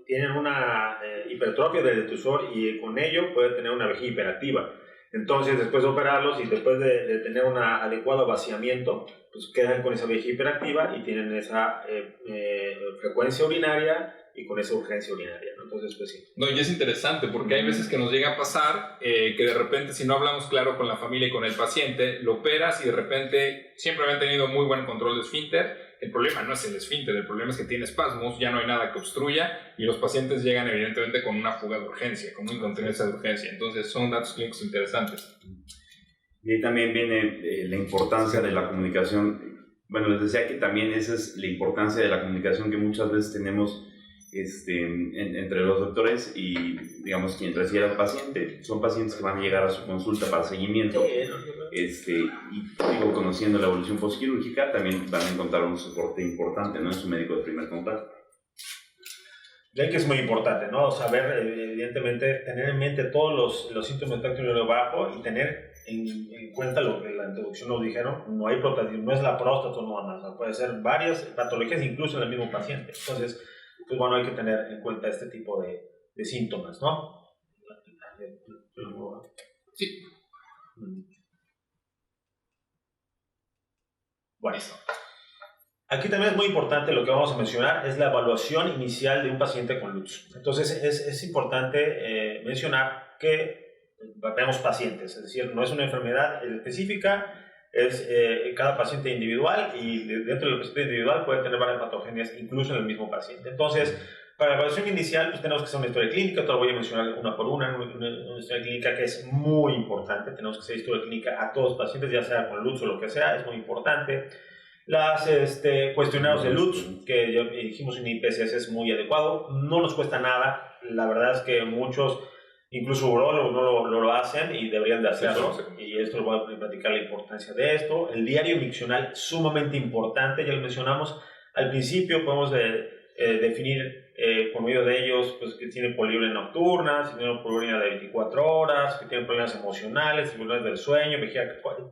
tienen una hipertrofia del detrusor y con ello puede tener una vejiga hiperactiva. Entonces, después de operarlos y después de tener un adecuado vaciamiento, pues quedan con esa vejiga hiperactiva y tienen esa frecuencia urinaria y con esa urgencia urinaria, ¿no? Entonces, pues sí. No, y es interesante porque hay veces que nos llega a pasar que de repente, si no hablamos claro con la familia y con el paciente, lo operas y de repente siempre habían tenido muy buen control de esfínter. El problema no es el esfínter, el problema es que tiene espasmos, ya no hay nada que obstruya y los pacientes llegan evidentemente con una fuga de urgencia, con una incontinencia de urgencia. Entonces son datos clínicos interesantes. Y ahí también viene la importancia de la comunicación. Bueno, les decía que también esa es la importancia de la comunicación que muchas veces tenemos entre los doctores y, digamos, quien recibe al paciente. Son pacientes que van a llegar a su consulta para seguimiento. Y digo, conociendo la evolución postquirúrgica, también van a encontrar un soporte importante, ¿no? En su médico de primer contacto. Ya que es muy importante, ¿no? Saber, evidentemente, tener en mente todos los síntomas de tracto urinario bajo y tener en cuenta lo que en la introducción nos dijeron, no hay prostatismo, no es la próstata nada más, ¿no? Puede ser varias patologías incluso en el mismo paciente. Entonces, pues bueno, hay que tener en cuenta este tipo de síntomas, ¿no? Sí. Bueno, aquí también es muy importante lo que vamos a mencionar, es la evaluación inicial de un paciente con LUTS. Entonces es importante mencionar que vemos pacientes, es decir, no es una enfermedad específica, es cada paciente individual y dentro del paciente individual puede tener varias patogenias incluso en el mismo paciente. Entonces, para la evaluación inicial pues tenemos que hacer una historia clínica, te lo voy a mencionar una por una historia clínica que es muy importante, tenemos que hacer historia clínica a todos los pacientes, ya sea con LUTS o lo que sea, es muy importante. Las cuestionarios de LUTS, que ya dijimos en IPCS es muy adecuado, no nos cuesta nada, la verdad es que muchos, incluso urólogos no lo hacen y deberían de hacerlo, y esto lo voy a platicar la importancia de esto. El diario miccional, sumamente importante, ya lo mencionamos al principio, podemos definir por medio de ellos pues, que tienen poliuria nocturna, si tienen poliuria de 24 horas, que tienen problemas emocionales, problemas del sueño,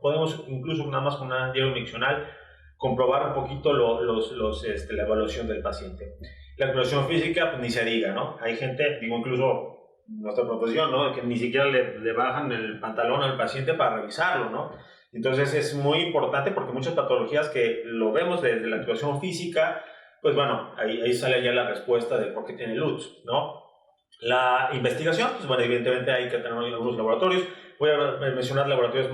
podemos incluso nada más con un diario miccional comprobar un poquito la evaluación del paciente. La evaluación física, pues ni se diga, ¿no? Hay gente, digo incluso nuestra profesión, ¿no? Que ni siquiera le bajan el pantalón al paciente para revisarlo, ¿no? Entonces es muy importante porque muchas patologías que lo vemos desde la actuación física, pues bueno, ahí sale ya la respuesta de por qué tiene LUTS, ¿no? La investigación, pues bueno, evidentemente hay que tener algunos laboratorios. Voy a mencionar laboratorios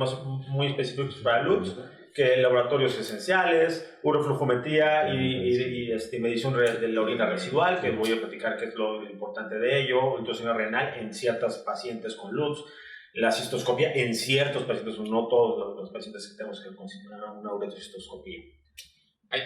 muy específicos para LUTS, que laboratorios esenciales, uroflujometría y medición de la orina residual, que voy a platicar qué es lo importante de ello, ultrasonido renal en ciertos pacientes con LUTS, la cistoscopia en ciertos pacientes, no todos los pacientes que tenemos que considerar una uretrocistoscopia.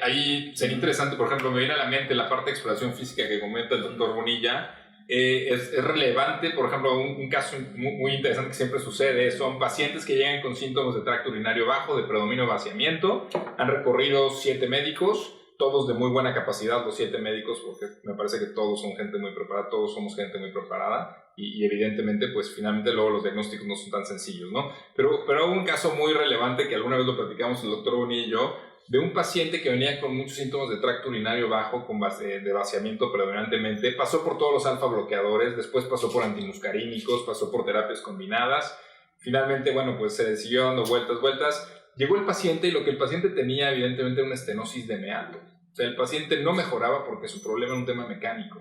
Ahí sería interesante, por ejemplo, me viene a la mente la parte de exploración física que comenta el doctor Bonilla. Es relevante, por ejemplo, un caso muy interesante que siempre sucede, son pacientes que llegan con síntomas de tracto urinario bajo, de predominio de vaciamiento, han recorrido 7 médicos, todos de muy buena capacidad, los 7 médicos, porque me parece que todos son gente muy preparada, todos somos gente muy preparada, y evidentemente, pues finalmente luego los diagnósticos no son tan sencillos, ¿no? Pero hubo un caso muy relevante que alguna vez lo platicamos el doctor Bonilla y yo, de un paciente que venía con muchos síntomas de tracto urinario bajo, de vaciamiento predominantemente, pasó por todos los alfa bloqueadores, después pasó por antimuscarínicos, pasó por terapias combinadas, finalmente, bueno, pues se siguió dando vueltas, llegó el paciente y lo que el paciente tenía evidentemente era una estenosis de meato, o sea, el paciente no mejoraba porque su problema era un tema mecánico.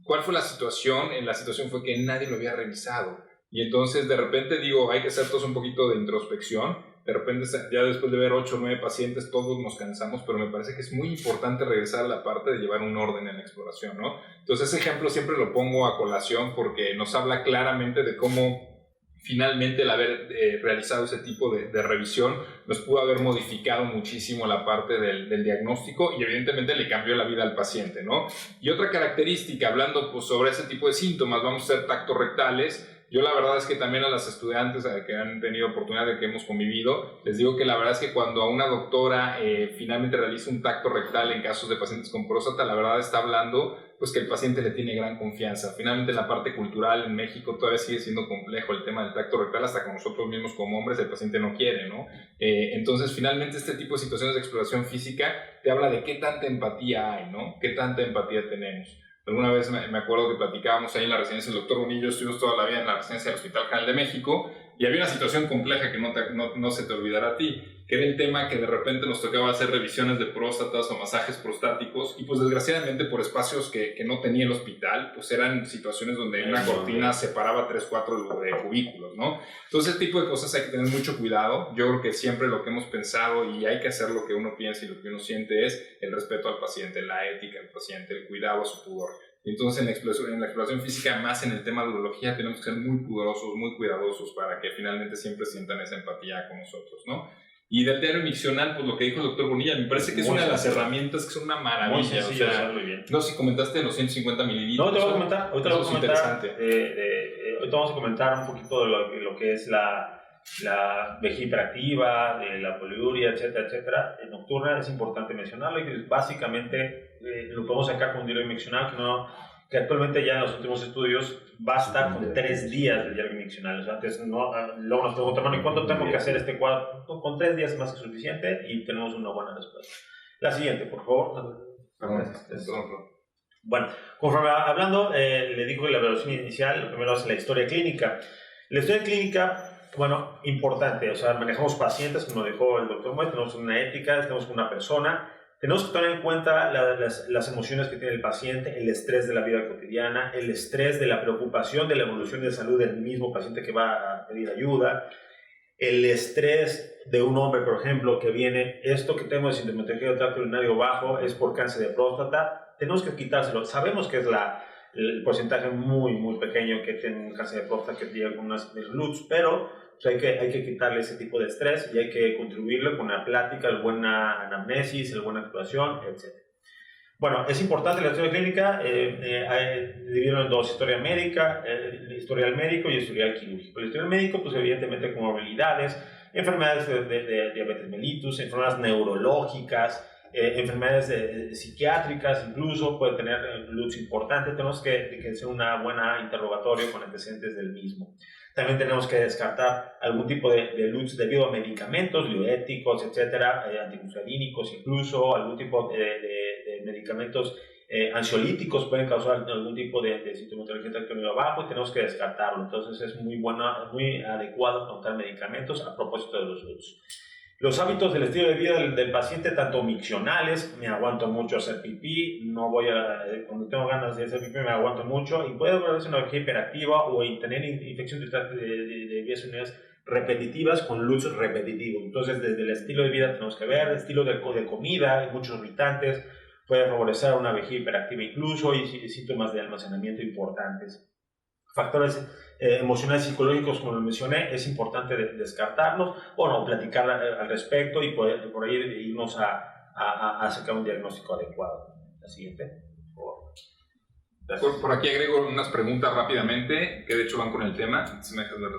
¿Cuál fue la situación? La situación fue que nadie lo había revisado, y entonces de repente digo, hay que hacer todos un poquito de introspección. De repente, ya después de ver 8 o 9 pacientes, todos nos cansamos, pero me parece que es muy importante regresar a la parte de llevar un orden en la exploración, ¿no? Entonces, ese ejemplo siempre lo pongo a colación porque nos habla claramente de cómo finalmente el haber realizado ese tipo de revisión nos pudo haber modificado muchísimo la parte del diagnóstico y evidentemente le cambió la vida al paciente, ¿no? Y otra característica, hablando pues, sobre ese tipo de síntomas, vamos a hacer tactos rectales. Yo la verdad es que también a las estudiantes que han tenido oportunidad de que hemos convivido, les digo que la verdad es que cuando a una doctora finalmente realiza un tacto rectal en casos de pacientes con próstata, la verdad está hablando pues que el paciente le tiene gran confianza. Finalmente en la parte cultural en México todavía sigue siendo complejo el tema del tacto rectal, hasta con nosotros mismos como hombres el paciente no quiere, ¿no? Entonces finalmente este tipo de situaciones de exploración física te habla de qué tanta empatía hay, ¿no? Qué tanta empatía tenemos. Alguna vez me acuerdo que platicábamos ahí en la residencia, el doctor Bonillo, estuvimos toda la vida en la residencia del Hospital General de México Y había una situación compleja que no se te olvidará a ti, que era el tema que de repente nos tocaba hacer revisiones de próstatas o masajes prostáticos, y pues desgraciadamente por espacios que no tenía el hospital, pues eran situaciones donde una cortina separaba 3-4 cubículos, ¿no? Entonces ese tipo de cosas hay que tener mucho cuidado. Yo creo que siempre lo que hemos pensado, y hay que hacer lo que uno piensa y lo que uno siente, es el respeto al paciente, la ética del paciente, el cuidado a su pudor. Entonces, en la exploración física, más en el tema de urología, tenemos que ser muy pudorosos, muy cuidadosos para que finalmente siempre sientan esa empatía con nosotros, ¿no? Y del diario miccional, pues lo que dijo el doctor Bonilla, me parece que es una de las herramientas que son una maravilla. Muy sencillo, o sea, bien. No sé si comentaste los 150 mililitros. No, te voy a comentar. Ahorita eso es interesante. Ahorita vamos a comentar un poquito de lo que es la vejiga hiperactiva, de la poliuria, etcétera, etcétera. En nocturna es importante mencionarlo y que básicamente lo podemos sacar con un diario miccional que actualmente ya en los últimos estudios basta con 3 días de diario miccional. O sea, antes luego nos preguntamos, ¿y cuánto tengo que hacer este cuadro? Con 3 días es más que suficiente y tenemos una buena respuesta. La siguiente, por favor. Bueno, conforme hablando, le digo que la evaluación inicial, lo primero es la historia clínica. La historia clínica, bueno, importante, o sea, manejamos pacientes, como dijo el doctor Muet, tenemos una ética, tenemos una persona. Tenemos que tener en cuenta las emociones que tiene el paciente, el estrés de la vida cotidiana, el estrés de la preocupación de la evolución de salud del mismo paciente que va a pedir ayuda, el estrés de un hombre, por ejemplo, que viene, esto que tenemos de sintomatología del tracto urinario bajo es por cáncer de próstata, tenemos que quitárselo. Sabemos que es el porcentaje muy, muy pequeño que tiene un cáncer de próstata que tiene algunas de LUTS, pero hay que quitarle ese tipo de estrés y hay que contribuirle con la plática, la buena anamnesis, la buena exploración, etc. Bueno, es importante la historia clínica, dividieron en 2, historia médica, historial médico y historial quirúrgico. El historial médico, pues evidentemente comorbilidades, enfermedades de diabetes mellitus, enfermedades neurológicas, enfermedades psiquiátricas, incluso puede tener LUTS importantes. Tenemos que hacer una buena interrogatorio con antecedentes del mismo. También tenemos que descartar algún tipo de LUTS debido a medicamentos, diuréticos, etcétera, antimuscarínicos, incluso algún tipo de medicamentos ansiolíticos pueden causar algún tipo de sintomatología del tracto bajo y tenemos que descartarlo. Entonces es muy adecuado tomar medicamentos a propósito de los LUTS. Los hábitos del estilo de vida del paciente, tanto miccionales, me aguanto mucho hacer pipí, cuando tengo ganas de hacer pipí me aguanto mucho, y puede haber una vejiga hiperactiva o tener infección de vías urinarias repetitivas con LUTS repetitivo. Entonces, desde el estilo de vida tenemos que ver, el estilo de comida, hay muchos irritantes, puede favorecer una vejiga hiperactiva incluso, y síntomas de almacenamiento importantes. Factores emocionales y psicológicos, como lo mencioné, es importante descartarlos o no platicar al respecto y por ahí irnos a sacar un diagnóstico adecuado. La siguiente, por favor. Por aquí agrego unas preguntas rápidamente que de hecho van con el tema. Si me dejas ver,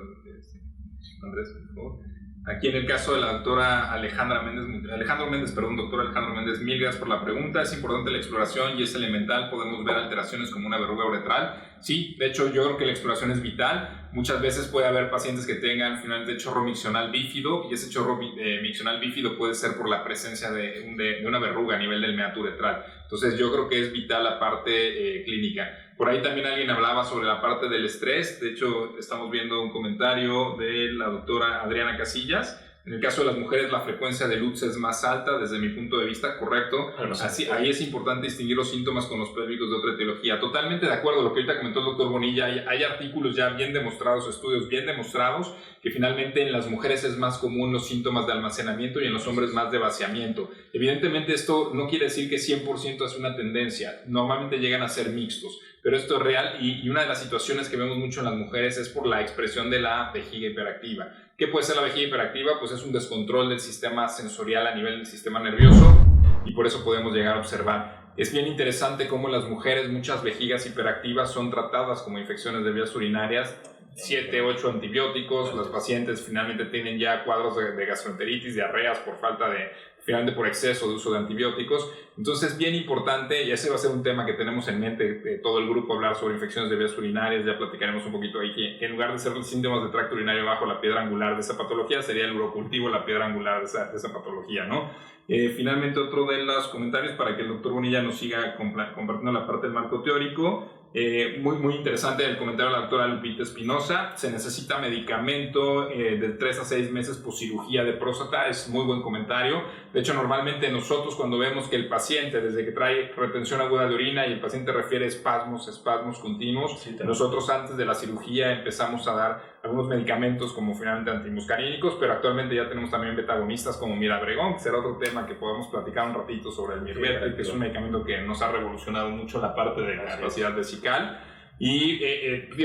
Andrés, por favor. Aquí en el caso de la doctora Alejandro Méndez, doctor Alejandro Méndez, mil gracias por la pregunta. Es importante la exploración y es elemental. Podemos ver alteraciones como una verruga uretral. Sí, de hecho yo creo que la exploración es vital. Muchas veces puede haber pacientes que tengan finalmente chorro miccional bífido y ese chorro miccional bífido puede ser por la presencia de una verruga a nivel del meato uretral. Entonces yo creo que es vital la parte clínica. Por ahí también alguien hablaba sobre la parte del estrés. De hecho, estamos viendo un comentario de la doctora Adriana Casillas. En el caso de las mujeres, la frecuencia de LUTS es más alta, desde mi punto de vista, correcto. Ahí es importante distinguir los síntomas con los pélvicos de otra etiología. Totalmente de acuerdo, lo que ahorita comentó el doctor Bonilla, hay artículos ya bien demostrados, estudios bien demostrados, que finalmente en las mujeres es más común los síntomas de almacenamiento y en los hombres más de vaciamiento. Evidentemente esto no quiere decir que 100% es una tendencia, normalmente llegan a ser mixtos, pero esto es real y una de las situaciones que vemos mucho en las mujeres es por la expresión de la vejiga hiperactiva. ¿Qué puede ser la vejiga hiperactiva? Pues es un descontrol del sistema sensorial a nivel del sistema nervioso y por eso podemos llegar a observar. Es bien interesante cómo las mujeres, muchas vejigas hiperactivas son tratadas como infecciones de vías urinarias, 7, 8 antibióticos, los pacientes finalmente tienen ya cuadros de gastroenteritis, diarreas por falta finalmente por exceso de uso de antibióticos. Entonces, bien importante, y ese va a ser un tema que tenemos en mente de todo el grupo, hablar sobre infecciones de vías urinarias. Ya platicaremos un poquito ahí que en lugar de ser los síntomas de tracto urinario bajo, la piedra angular de esa patología sería el urocultivo, la piedra angular de esa patología, ¿no? Finalmente, otro de los comentarios para que el doctor Bonilla nos siga compartiendo la parte del marco teórico. Muy interesante el comentario de la doctora Lupita Espinosa. Se necesita medicamento de 3 a 6 meses por cirugía de próstata. Es muy buen comentario. De hecho, normalmente nosotros cuando vemos que el paciente, desde que trae retención aguda de orina y el paciente refiere espasmos continuos, sí, nosotros antes de la cirugía empezamos a dar algunos medicamentos como finalmente antimuscarínicos, pero actualmente ya tenemos también betagonistas como Mirabregón, que será otro tema que podemos platicar un ratito sobre el Mirbetre, que es un medicamento que nos ha revolucionado mucho la parte de capacidad vesical. Y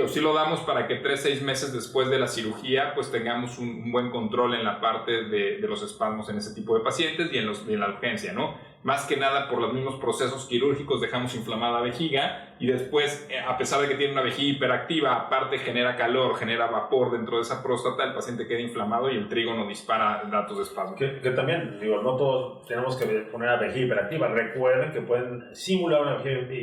sí lo damos para que 3 a 6 meses después de la cirugía pues tengamos un buen control en la parte de los espasmos en ese tipo de pacientes y en la urgencia, ¿no? Más que nada por los mismos procesos quirúrgicos dejamos inflamada la vejiga y después, a pesar de que tiene una vejiga hiperactiva, aparte genera calor, genera vapor dentro de esa próstata, el paciente queda inflamado y el trígono dispara datos de espasmo. Que también, digo, no todos tenemos que poner la vejiga hiperactiva. Recuerden que pueden simular una vejiga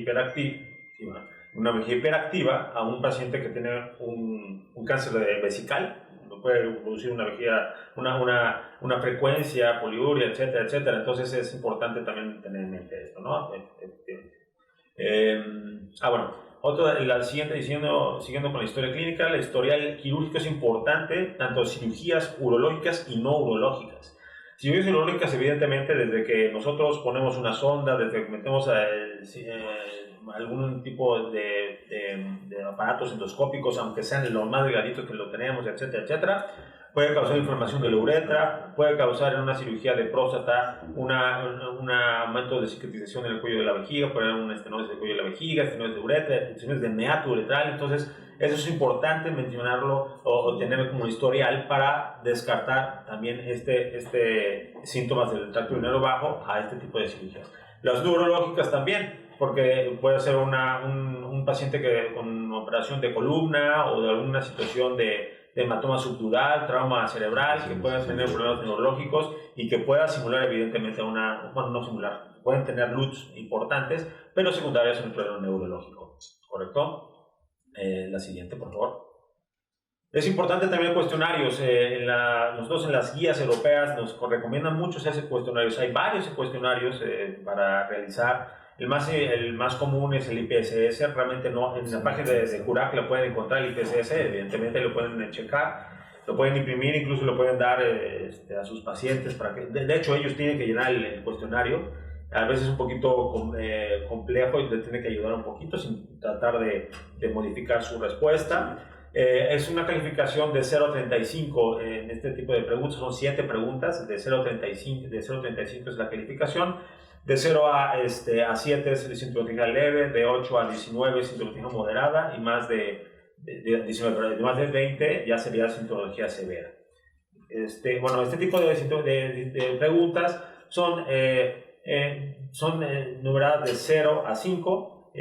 hiperactiva a un paciente que tiene un cáncer vesical. Puede producir una vejiga, una frecuencia, poliuria, etcétera, etcétera. Entonces es importante también tener en mente esto, ¿no? Siguiendo con la historia clínica, la historial quirúrgico es importante, tanto cirugías urológicas y no urológicas. Cirugías urológicas, evidentemente, desde que nosotros ponemos una sonda, desde que metemos algún tipo de aparatos endoscópicos, aunque sean lo más delgaditos que lo tenemos, etcétera, etcétera, puede causar inflamación de la uretra, puede causar en una cirugía de próstata un aumento de cicatrización en el cuello de la vejiga, puede haber una estenosis del cuello de la vejiga, estenosis de uretra, estenosis de meato uretral. Entonces eso es importante mencionarlo o tenerlo como historial para descartar también síntomas del tracto urinario bajo a este tipo de cirugías. Las neurológicas también, porque puede ser un paciente con operación de columna o de alguna situación de hematoma subdural, trauma cerebral, que puedan tener problemas neurológicos y que pueda simular evidentemente pueden tener LUTs importantes, pero secundarias en el problema neurológico, ¿correcto? La siguiente, por favor. Es importante también cuestionarios. Nosotros en las guías europeas nos recomiendan muchos esos cuestionarios. Hay varios cuestionarios para realizar. El más común es el IPSS. Realmente no, en la página de Curac lo pueden encontrar el IPSS, evidentemente lo pueden checar, lo pueden imprimir, incluso lo pueden dar a sus pacientes para que, de hecho ellos tienen que llenar el cuestionario. A veces es un poquito complejo y les tiene que ayudar un poquito sin tratar de modificar su respuesta. Es una calificación de 0 a 35 en este tipo de preguntas, son 7 preguntas, de 0 a 35 es la calificación. De 0 a 7 es sintomatología leve, de 8 a 19 es sintomatología moderada y más de 20 ya sería sintomatología severa. Este tipo de preguntas son numeradas de 0 a 5,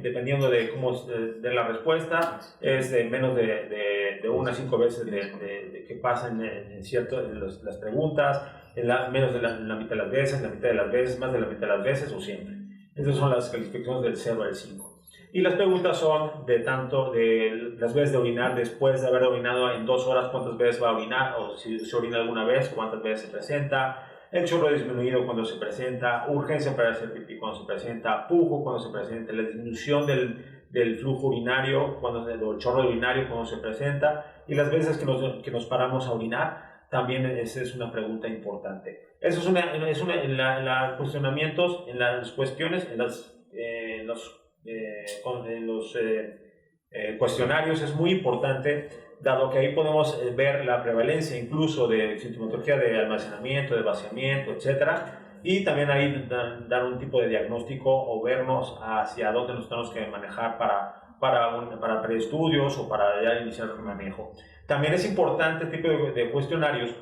dependiendo de cómo de la respuesta, es de menos de 1 a 5 veces de que pasan en las preguntas, menos de la mitad de las veces, la mitad de las veces, más de la mitad de las veces o siempre. Esas son las calificaciones del 0 al 5. Y las preguntas son de las veces de orinar después de haber orinado en 2 horas, cuántas veces va a orinar, o si se orina alguna vez, cuántas veces se presenta, el chorro disminuido cuando se presenta, urgencia para hacer pipí cuando se presenta, pujo cuando se presenta, la disminución del flujo urinario, el chorro urinario cuando se presenta, y las veces que nos paramos a orinar. También esa es una pregunta importante. Eso es en los cuestionamientos, en las cuestiones, en los cuestionarios es muy importante, dado que ahí podemos ver la prevalencia incluso de sintomatología de almacenamiento, de vaciamiento, etcétera, y también ahí dar un tipo de diagnóstico o vernos hacia dónde nos tenemos que manejar para preestudios o para ya iniciar el manejo. También es importante este tipo de cuestionarios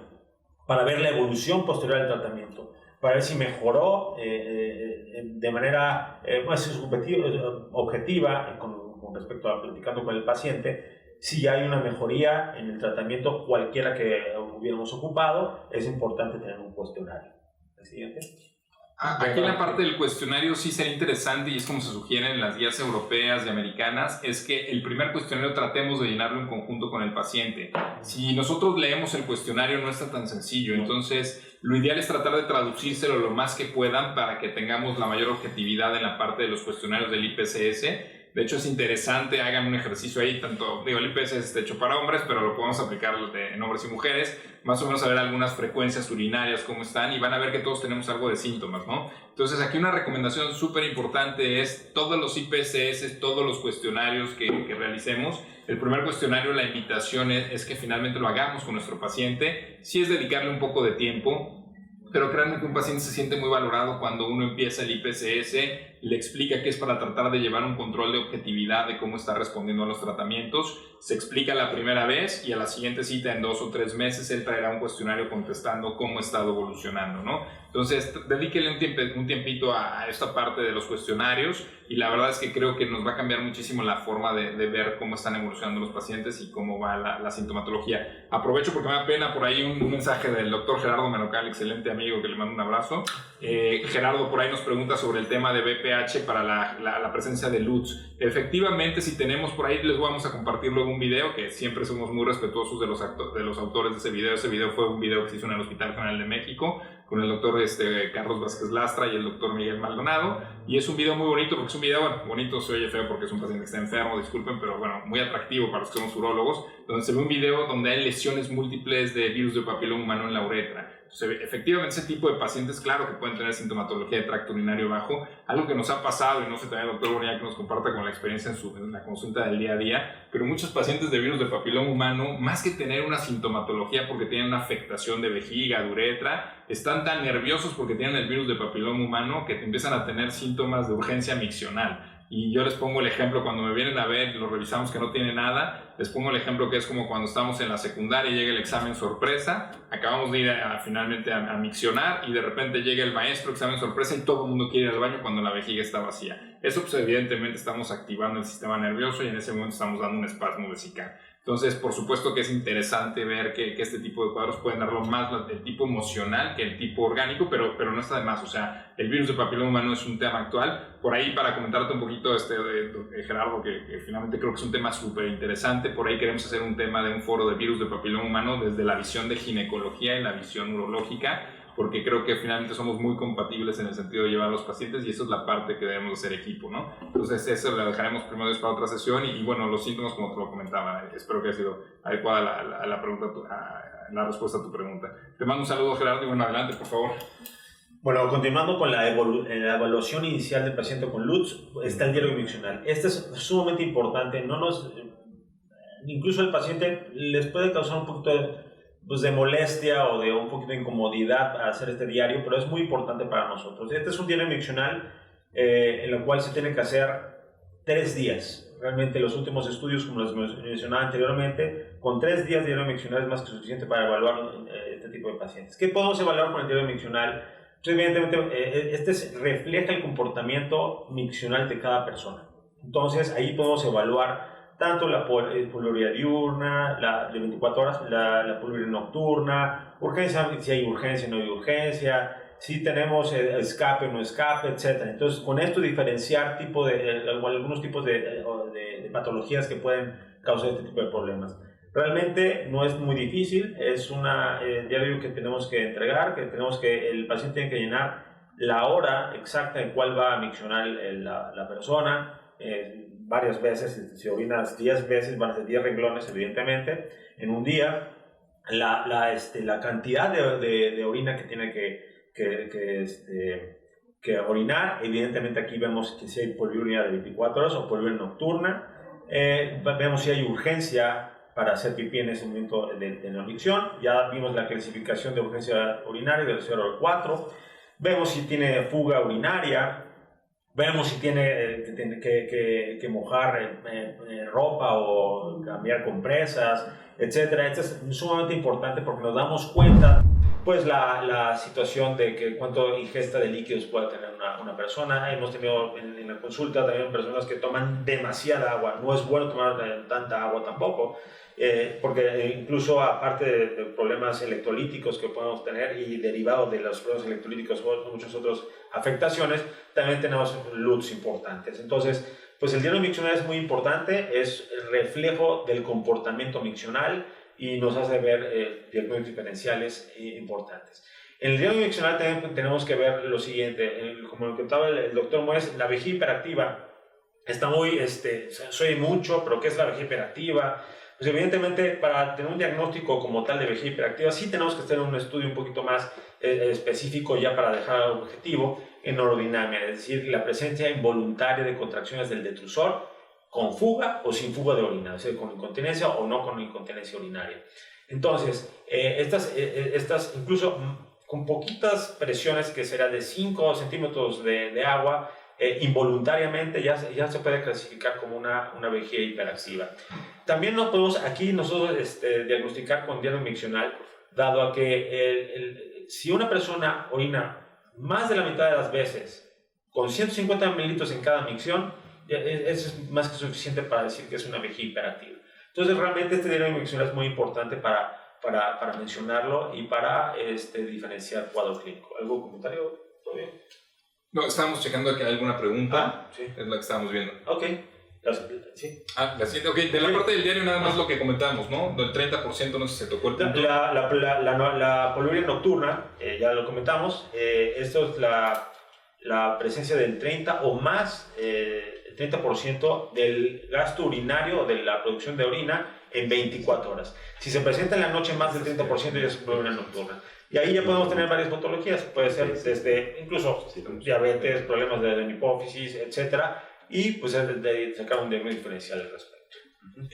para ver la evolución posterior al tratamiento, para ver si mejoró de manera más objetiva con respecto a platicando con el paciente, si hay una mejoría en el tratamiento cualquiera que hubiéramos ocupado. Es importante tener un cuestionario. ¿El siguiente? Aquí en la parte del cuestionario sí sería interesante, y es como se sugiere en las guías europeas y americanas, es que el primer cuestionario tratemos de llenarlo en conjunto con el paciente. Si nosotros leemos el cuestionario no está tan sencillo, entonces lo ideal es tratar de traducírselo lo más que puedan para que tengamos la mayor objetividad en la parte de los cuestionarios del IPSS. De hecho, es interesante, hagan un ejercicio ahí, tanto, digo, el IPS es hecho para hombres, pero lo podemos aplicar en hombres y mujeres, más o menos a ver algunas frecuencias urinarias, cómo están, y van a ver que todos tenemos algo de síntomas, ¿no? Entonces, aquí una recomendación súper importante es todos los IPSS, todos los cuestionarios que realicemos. El primer cuestionario, la invitación es que finalmente lo hagamos con nuestro paciente. Sí es dedicarle un poco de tiempo, pero créanme que un paciente se siente muy valorado cuando uno empieza el IPSS, le explica que es para tratar de llevar un control de objetividad de cómo está respondiendo a los tratamientos. Se explica la primera vez y a la siguiente cita, en 2 o 3 meses, él traerá un cuestionario contestando cómo ha estado evolucionando, ¿no? Entonces, dedíquele un tiempito a esta parte de los cuestionarios, y la verdad es que creo que nos va a cambiar muchísimo la forma de ver cómo están evolucionando los pacientes y cómo va la sintomatología. Aprovecho porque me da pena por ahí un mensaje del doctor Gerardo Menocal, excelente amigo, que le mando un abrazo. Gerardo por ahí nos pregunta sobre el tema de BPH para la presencia de LUTS. Efectivamente, si tenemos por ahí, les vamos a compartir luego un video, que siempre somos muy respetuosos de los autores de ese video. Ese video fue un video que se hizo en el Hospital General de México con el doctor Carlos Vázquez Lastra y el doctor Miguel Maldonado, y es un video muy bonito, porque es un video, bueno, bonito se oye feo porque es un paciente que está enfermo, disculpen, pero bueno, muy atractivo para los que somos urólogos, donde se ve un video donde hay lesiones múltiples de virus de papiloma humano en la uretra. Entonces, efectivamente, ese tipo de pacientes, claro que pueden tener sintomatología de tracto urinario bajo, algo que nos ha pasado, y no sé también el doctor Bonilla que nos comparta con la experiencia en la consulta del día a día, pero muchos pacientes de virus de papiloma humano, más que tener una sintomatología porque tienen una afectación de vejiga, de uretra, están tan nerviosos porque tienen el virus de papiloma humano que empiezan a tener síntomas de urgencia miccional. Y yo les pongo el ejemplo, cuando me vienen a ver y lo revisamos que no tiene nada, les pongo el ejemplo que es como cuando estamos en la secundaria y llega el examen sorpresa, acabamos de ir finalmente a miccionar y de repente llega el maestro, examen sorpresa, y todo el mundo quiere ir al baño cuando la vejiga está vacía. Eso pues evidentemente estamos activando el sistema nervioso y en ese momento estamos dando un espasmo vesical. Entonces, por supuesto que es interesante ver que este tipo de cuadros pueden darlo más del tipo emocional que el tipo orgánico, pero no está de más. O sea, el virus de papiloma humano es un tema actual. Por ahí, para comentarte un poquito, Gerardo, que finalmente creo que es un tema súper interesante. Por ahí queremos hacer un tema de un foro de virus de papiloma humano desde la visión de ginecología y la visión urológica, porque creo que finalmente somos muy compatibles en el sentido de llevar a los pacientes, y eso es la parte que debemos hacer equipo, ¿no? Entonces eso lo dejaremos primero para otra sesión, y bueno, los síntomas, como te lo comentaba, espero que haya sido adecuada la respuesta a tu pregunta. Te mando un saludo, Gerardo, y bueno, adelante, por favor. Bueno, continuando con la evaluación inicial del paciente con LUTS, está el diálogo miccional. Este es sumamente importante, incluso al paciente les puede causar un poquito de molestia o de un poquito de incomodidad hacer este diario, pero es muy importante para nosotros. Este es un diario miccional en el cual se tiene que hacer 3 días. Realmente los últimos estudios, como les mencionaba anteriormente, con 3 días de diario miccional es más que suficiente para evaluar este tipo de pacientes. ¿Qué podemos evaluar con el diario miccional? Pues evidentemente este refleja el comportamiento miccional de cada persona. Entonces ahí podemos evaluar tanto la poluria diurna, la de 24 horas, la poluria nocturna, urgencia, si hay urgencia, no hay urgencia, si tenemos escape o no escape, etc. Entonces, con esto diferenciar algunos tipos de patologías que pueden causar este tipo de problemas. Realmente no es muy difícil, es un diario que tenemos que entregar, el paciente tiene que llenar la hora exacta en cuál va a miccionar la persona, varias veces. Si orinas 10 veces van a ser 10 renglones, evidentemente, en un día. La cantidad de orina que tiene que orinar, evidentemente aquí vemos que si hay poliuria de 24 horas o poliuria nocturna. Vemos si hay urgencia para hacer pipí en ese momento de la micción. Ya vimos la clasificación de urgencia urinaria del 0 al 4. Vemos si tiene fuga urinaria. Vemos si tiene que mojar ropa o cambiar compresas, etc. Esto es sumamente importante porque nos damos cuenta pues la situación de que cuánto ingesta de líquidos puede tener una persona. Hemos tenido en la consulta también personas que toman demasiada agua. No es bueno tomar tanta agua tampoco, porque incluso aparte de problemas electrolíticos que podemos tener y derivados de los problemas electrolíticos o muchas otras afectaciones, también tenemos LUTS importantes. Entonces, pues el diario miccional es muy importante, es el reflejo del comportamiento miccional y nos hace ver diagnósticos diferenciales importantes. En el diario miccional también tenemos que ver lo siguiente, como lo contaba el doctor Moes, la vejiga hiperactiva está muy, se oye mucho, pero ¿qué es la vejiga hiperactiva? Pues evidentemente para tener un diagnóstico como tal de vejiga hiperactiva sí tenemos que hacer un estudio un poquito más específico ya para dejar un objetivo en neurodinamia, es decir, la presencia involuntaria de contracciones del detrusor con fuga o sin fuga de orina, es decir, con incontinencia o no con incontinencia urinaria. Entonces, estas incluso con poquitas presiones, que será de 5 centímetros de agua, involuntariamente ya se puede clasificar como una vejiga hiperactiva. También no podemos aquí nosotros diagnosticar con diario miccional, dado a que si una persona orina más de la mitad de las veces con 150 mililitros en cada micción, eso es más que suficiente para decir que es una vejiga hiperactiva. Entonces realmente este diario miccional es muy importante para mencionarlo y para diferenciar cuadro clínico. ¿Algún comentario? ¿Todo bien? No, estábamos checando que hay alguna pregunta. Sí. Es la que estábamos viendo. Ok. Sí. La siguiente. Ok, de la parte del diario nada más lo que comentamos, ¿no? Del 30%, no sé si se tocó el punto. La poliuria nocturna, ya lo comentamos. Esto es la presencia del 30 o más, 30% del gasto urinario, de la producción de orina en 24 horas. Si se presenta en la noche más del 30%, ya es poliuria nocturna. Y ahí ya podemos tener varias patologías, puede ser desde incluso diabetes, problemas de hipófisis, etcétera, y pues de sacar un diagnóstico diferencial al respecto.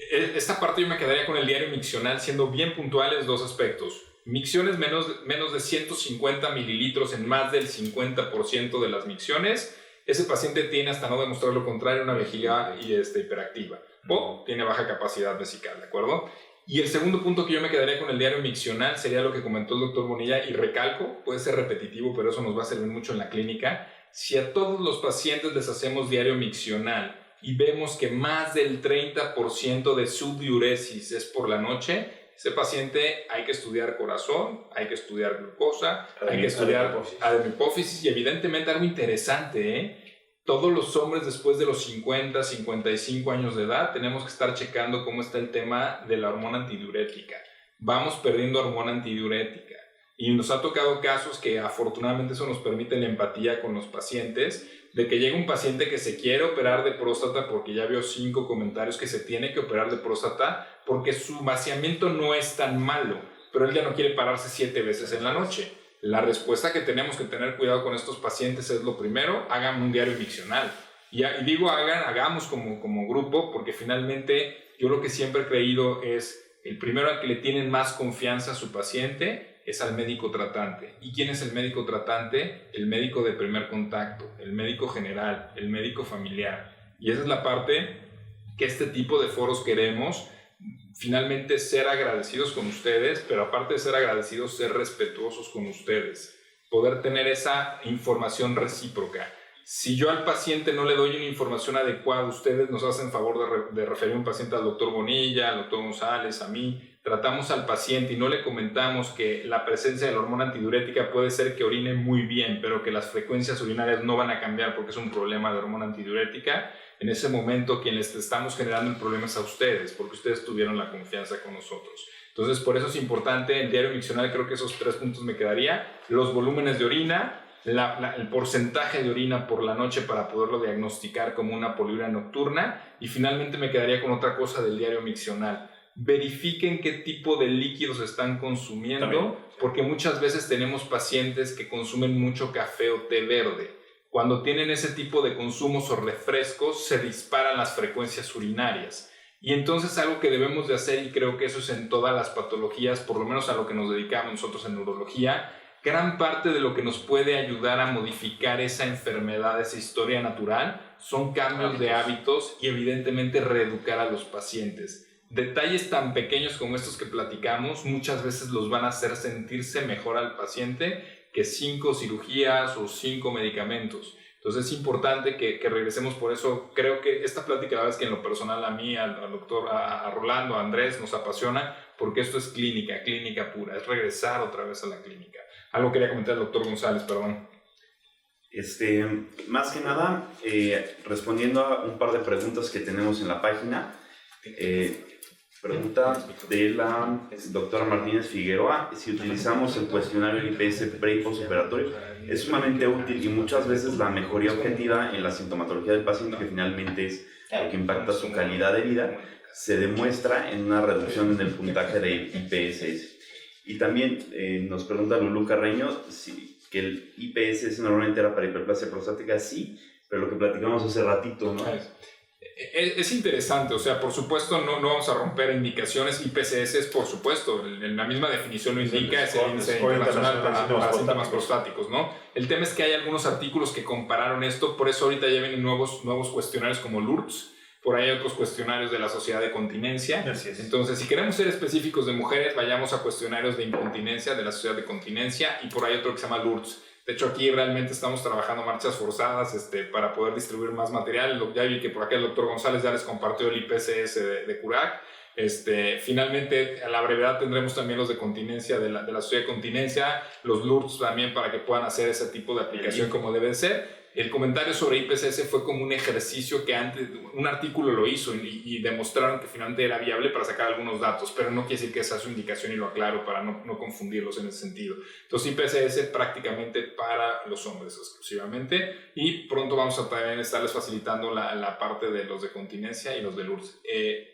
Esta parte yo me quedaría con el diario miccional, siendo bien puntuales dos aspectos. Micciones menos de 150 mililitros en más del 50% de las micciones, ese paciente tiene, hasta no demostrar lo contrario, una vejiga hiperactiva o tiene baja capacidad vesical, ¿de acuerdo? Y el segundo punto que yo me quedaría con el diario miccional sería lo que comentó el doctor Bonilla, y recalco, puede ser repetitivo, pero eso nos va a servir mucho en la clínica. Si a todos los pacientes les hacemos diario miccional y vemos que más del 30% de su diuresis es por la noche, ese paciente hay que estudiar corazón, hay que estudiar glucosa, hay que estudiar adenohipófisis y evidentemente algo interesante, todos los hombres después de los 50, 55 años de edad tenemos que estar checando cómo está el tema de la hormona antidiurética. Vamos perdiendo hormona antidiurética y nos ha tocado casos que afortunadamente eso nos permite la empatía con los pacientes, de que llega un paciente que se quiere operar de próstata porque ya vio 5 comentarios que se tiene que operar de próstata porque su vaciamiento no es tan malo, pero él ya no quiere pararse 7 veces en la noche. La respuesta que tenemos que tener cuidado con estos pacientes es lo primero, hagan un diario miccional. Y digo hagamos como grupo, porque finalmente yo lo que siempre he creído es el primero al que le tienen más confianza a su paciente es al médico tratante. ¿Y quién es el médico tratante? El médico de primer contacto, el médico general, el médico familiar. Y esa es la parte que este tipo de foros queremos. Finalmente ser agradecidos con ustedes, pero aparte de ser agradecidos, ser respetuosos con ustedes, poder tener esa información recíproca. Si yo al paciente no le doy una información adecuada, ustedes nos hacen favor de referir a un paciente al doctor Bonilla, al doctor González, a mí, tratamos al paciente y no le comentamos que la presencia de la hormona antidiurética puede ser que orine muy bien, pero que las frecuencias urinarias no van a cambiar porque es un problema de hormona antidiurética. En ese momento quien les estamos generando el problema es a ustedes, porque ustedes tuvieron la confianza con nosotros. Entonces por eso es importante el diario miccional, creo que esos 3 puntos me quedaría, los volúmenes de orina, el porcentaje de orina por la noche para poderlo diagnosticar como una poliuria nocturna, y finalmente me quedaría con otra cosa del diario miccional. Verifiquen qué tipo de líquidos están consumiendo, también, porque muchas veces tenemos pacientes que consumen mucho café o té verde. Cuando tienen ese tipo de consumos o refrescos, se disparan las frecuencias urinarias. Y entonces algo que debemos de hacer, y creo que eso es en todas las patologías, por lo menos a lo que nos dedicamos nosotros en neurología, gran parte de lo que nos puede ayudar a modificar esa enfermedad, esa historia natural, son cambios de hábitos y evidentemente reeducar a los pacientes. Detalles tan pequeños como estos que platicamos muchas veces los van a hacer sentirse mejor al paciente que 5 cirugías o 5 medicamentos. Entonces es importante que regresemos. Por eso creo que esta plática, la verdad es que en lo personal a mí, al doctor, a Rolando, a Andrés, nos apasiona, porque esto es clínica pura, es regresar otra vez a la clínica. Algo quería comentar el doctor González, perdón. Más que nada, respondiendo a un par de preguntas que tenemos en la página, Pregunta de la doctora Martínez Figueroa: si utilizamos el cuestionario IPS pre y postoperatorio, es sumamente útil y muchas veces la mejoría objetiva en la sintomatología del paciente, que finalmente es lo que impacta su calidad de vida, se demuestra en una reducción en el puntaje de IPSS. Y también nos pregunta Lulú Carreño que el IPSS normalmente era para hiperplasia prostática. Sí, pero lo que platicamos hace ratito, ¿no? Es interesante, o sea, por supuesto no vamos a romper indicaciones. IPSS es, por supuesto, en la misma definición lo indica, es el índice internacional para síntomas prostáticos, ¿no? El tema es que hay algunos artículos que compararon esto, por eso ahorita ya vienen nuevos cuestionarios como LURPS, por ahí hay otros cuestionarios de la Sociedad de Continencia. Entonces, si queremos ser específicos de mujeres, vayamos a cuestionarios de incontinencia de la Sociedad de Continencia, y por ahí otro que se llama LURPS. De hecho, aquí realmente estamos trabajando marchas forzadas para poder distribuir más material. Ya vi que por acá el doctor González ya les compartió el IPSS de CURAC. Finalmente, a la brevedad tendremos también los de continencia de la Sociedad de Continencia, los LURPS también, para que puedan hacer ese tipo de aplicación como debe ser. El comentario sobre IPSS fue como un ejercicio que antes, un artículo lo hizo y demostraron que finalmente era viable para sacar algunos datos, pero no quiere decir que esa es su indicación, y lo aclaro para no confundirlos en ese sentido. Entonces IPSS prácticamente para los hombres exclusivamente, y pronto vamos a también estarles facilitando la parte de los de continencia y los de LURPS.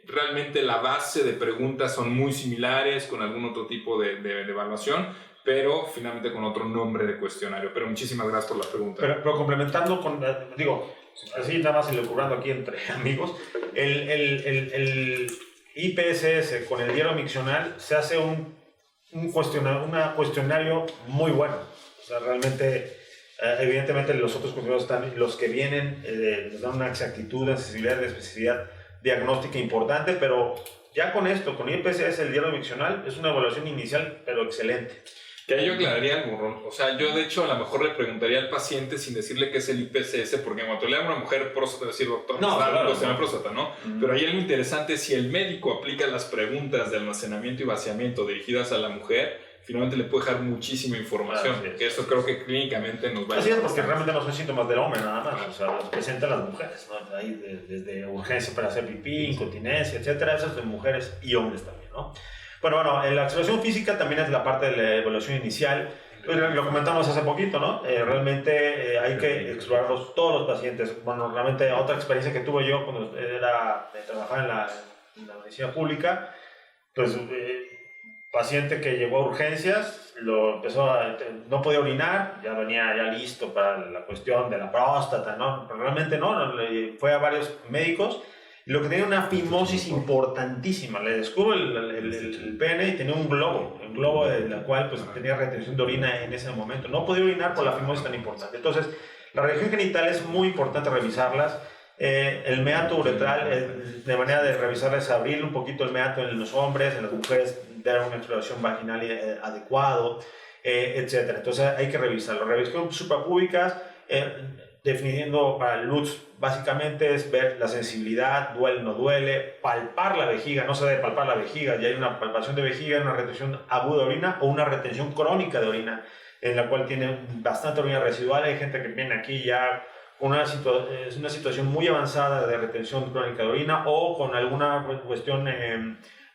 Realmente la base de preguntas son muy similares, con algún otro tipo de evaluación, pero finalmente con otro nombre de cuestionario. Pero muchísimas gracias por la pregunta. Pero complementando con, así nada más elucubrando aquí entre amigos, el IPSS con el diario miccional se hace un cuestionario muy bueno. O sea, realmente, evidentemente los otros cuestionarios están, los que vienen nos dan una exactitud, una sensibilidad de especificidad diagnóstica importante, pero ya con esto, con IPSS, el diario miccional, es una evaluación inicial, pero excelente. Que ahí yo aclararía algo, Ron. O sea, yo de hecho a lo mejor le preguntaría al paciente sin decirle qué es el IPSS, porque cuando le da a una mujer próstata, decir, doctor, próstata, ¿no? Pero ahí algo interesante es si el médico aplica las preguntas de almacenamiento y vaciamiento dirigidas a la mujer, finalmente le puede dejar muchísima información. Que eso creo que clínicamente nos va a ayudar. Así es, porque realmente no son síntomas del hombre nada más, o sea, los presentan las mujeres, ¿no? Ahí desde urgencia para hacer pipí, incontinencia, etcétera, esas de mujeres y hombres también, ¿no? Bueno, la exploración física también es la parte de la evaluación inicial. Pues lo comentamos hace poquito, ¿no? Realmente hay que explorarlos todos los pacientes. Bueno, realmente otra experiencia que tuve yo cuando trabajaba en la medicina pública, pues paciente que llegó a urgencias, no podía orinar, ya venía ya listo para la cuestión de la próstata, ¿no? Pero realmente no, fue a varios médicos. Lo que tenía una fimosis importantísima, le descubro el pene y tenía un globo de la cual pues tenía retención de orina en ese momento. No podía orinar por la fimosis tan importante. Entonces, la región genital es muy importante revisarlas. El meato uretral, de manera de revisarla es abrir un poquito el meato en los hombres, en las mujeres, dar una exploración vaginal adecuado, etc. Entonces, hay que revisarlo. Revisión suprapúbicas, definiendo para el LUTS, básicamente es ver la sensibilidad, duele, no duele, palpar la vejiga, no se debe palpar la vejiga, ya hay una palpación de vejiga, una retención aguda de orina o una retención crónica de orina, en la cual tiene bastante orina residual. Hay gente que viene aquí ya con una situación muy avanzada de retención crónica de orina o con alguna cuestión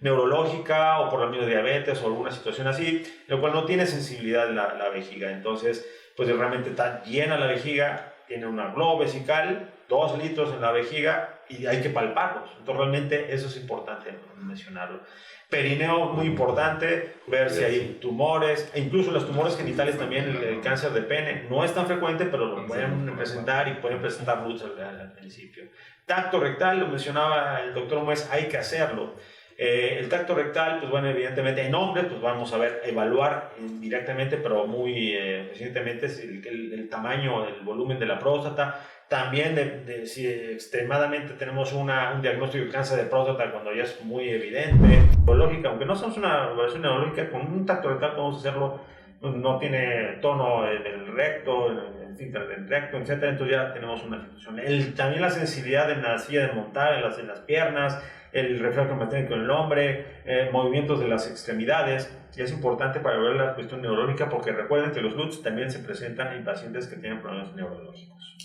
neurológica o por la misma diabetes o alguna situación así, lo cual no tiene sensibilidad la vejiga. Entonces, pues realmente está llena la vejiga, tiene una globo vesical, 2 litros en la vejiga y hay que palparlos. Entonces realmente eso es importante mencionarlo. Perineo, muy importante, ver si hay tumores, e incluso los tumores genitales también, el cáncer de pene, no es tan frecuente, pero lo pueden presentar y pueden presentar luz al principio. Tacto rectal, lo mencionaba el doctor Muez, hay que hacerlo. El tacto rectal, pues bueno, evidentemente en hombres, pues vamos a ver, evaluar directamente, pero muy recientemente, el tamaño, el volumen de la próstata. También si extremadamente tenemos un diagnóstico de cáncer de próstata cuando ya es muy evidente. Neurológica, aunque no hacemos una evaluación neurológica, con un tacto rectal podemos hacerlo, no tiene tono del recto, el esfínter del recto, etc. Entonces ya tenemos una situación. También la sensibilidad en la silla de montar, en las piernas, el reflejo mecánico en el hombre, movimientos de las extremidades. Y es importante para ver la cuestión neurológica, porque recuerden que los LUTS también se presentan en pacientes que tienen problemas neurológicos.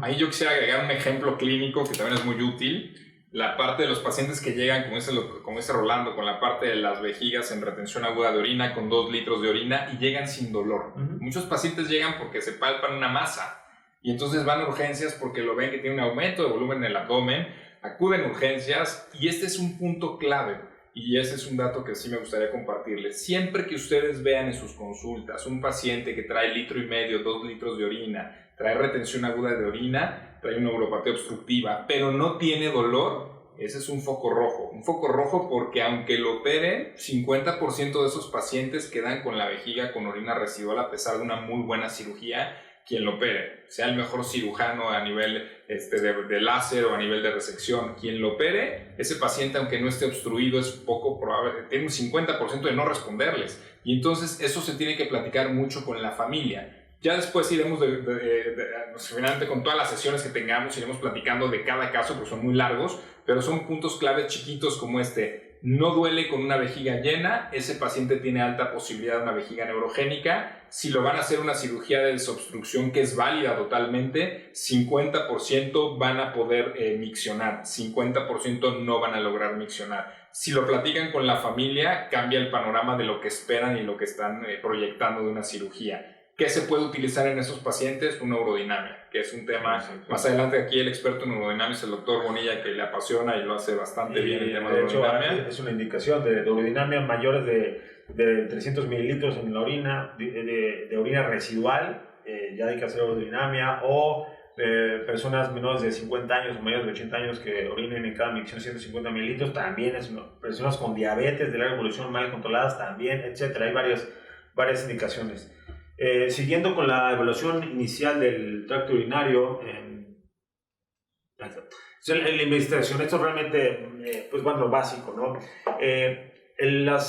Ahí yo quisiera agregar un ejemplo clínico que también es muy útil. la parte de los pacientes que llegan, como dice Rolando, con la parte de las vejigas en retención aguda de orina, con 2 litros de orina y llegan sin dolor. Muchos pacientes llegan porque se palpan una masa y entonces van a urgencias porque lo ven que tiene un aumento de volumen en el abdomen, acuden a urgencias y este es un punto clave y ese es un dato que sí me gustaría compartirles. Siempre que ustedes vean en sus consultas un paciente que trae 1,5 litros, 2 litros de orina, trae retención aguda de orina, trae una neuropatía obstructiva, pero no tiene dolor, ese es un foco rojo. Un foco rojo porque aunque lo operen, 50% de esos pacientes quedan con la vejiga con orina residual a pesar de una muy buena cirugía. Quien lo opere, sea el mejor cirujano a nivel de láser o a nivel de resección, quien lo opere, ese paciente, aunque no esté obstruido, es poco probable, tiene un 50% de no responderles. Y entonces eso se tiene que platicar mucho con la familia. Ya después iremos, finalmente con todas las sesiones que tengamos, iremos platicando de cada caso, porque son muy largos, pero son puntos claves chiquitos como este. No duele con una vejiga llena, ese paciente tiene alta posibilidad de una vejiga neurogénica. Si lo van a hacer una cirugía de desobstrucción que es válida totalmente, 50% van a poder miccionar, 50% no van a lograr miccionar. Si lo platican con la familia, cambia el panorama de lo que esperan y lo que están proyectando de una cirugía. ¿Qué se puede utilizar en esos pacientes? Una neurodinamia, que es un tema, más adelante aquí el experto en neurodinamia es el doctor Bonilla, que le apasiona y lo hace bastante bien el tema de neurodinamia. Es una indicación de neurodinamia mayores de 300 mililitros en la orina, de orina residual, ya hay que hacer neurodinamia, o personas menores de 50 años o mayores de 80 años que orinen en cada micción 150 mililitros, también es personas con diabetes de larga evolución mal controladas, también, etcétera. Hay varias indicaciones. Siguiendo con la evaluación inicial del tracto urinario, en la investigación, esto realmente, pues bueno, básico, ¿no? En la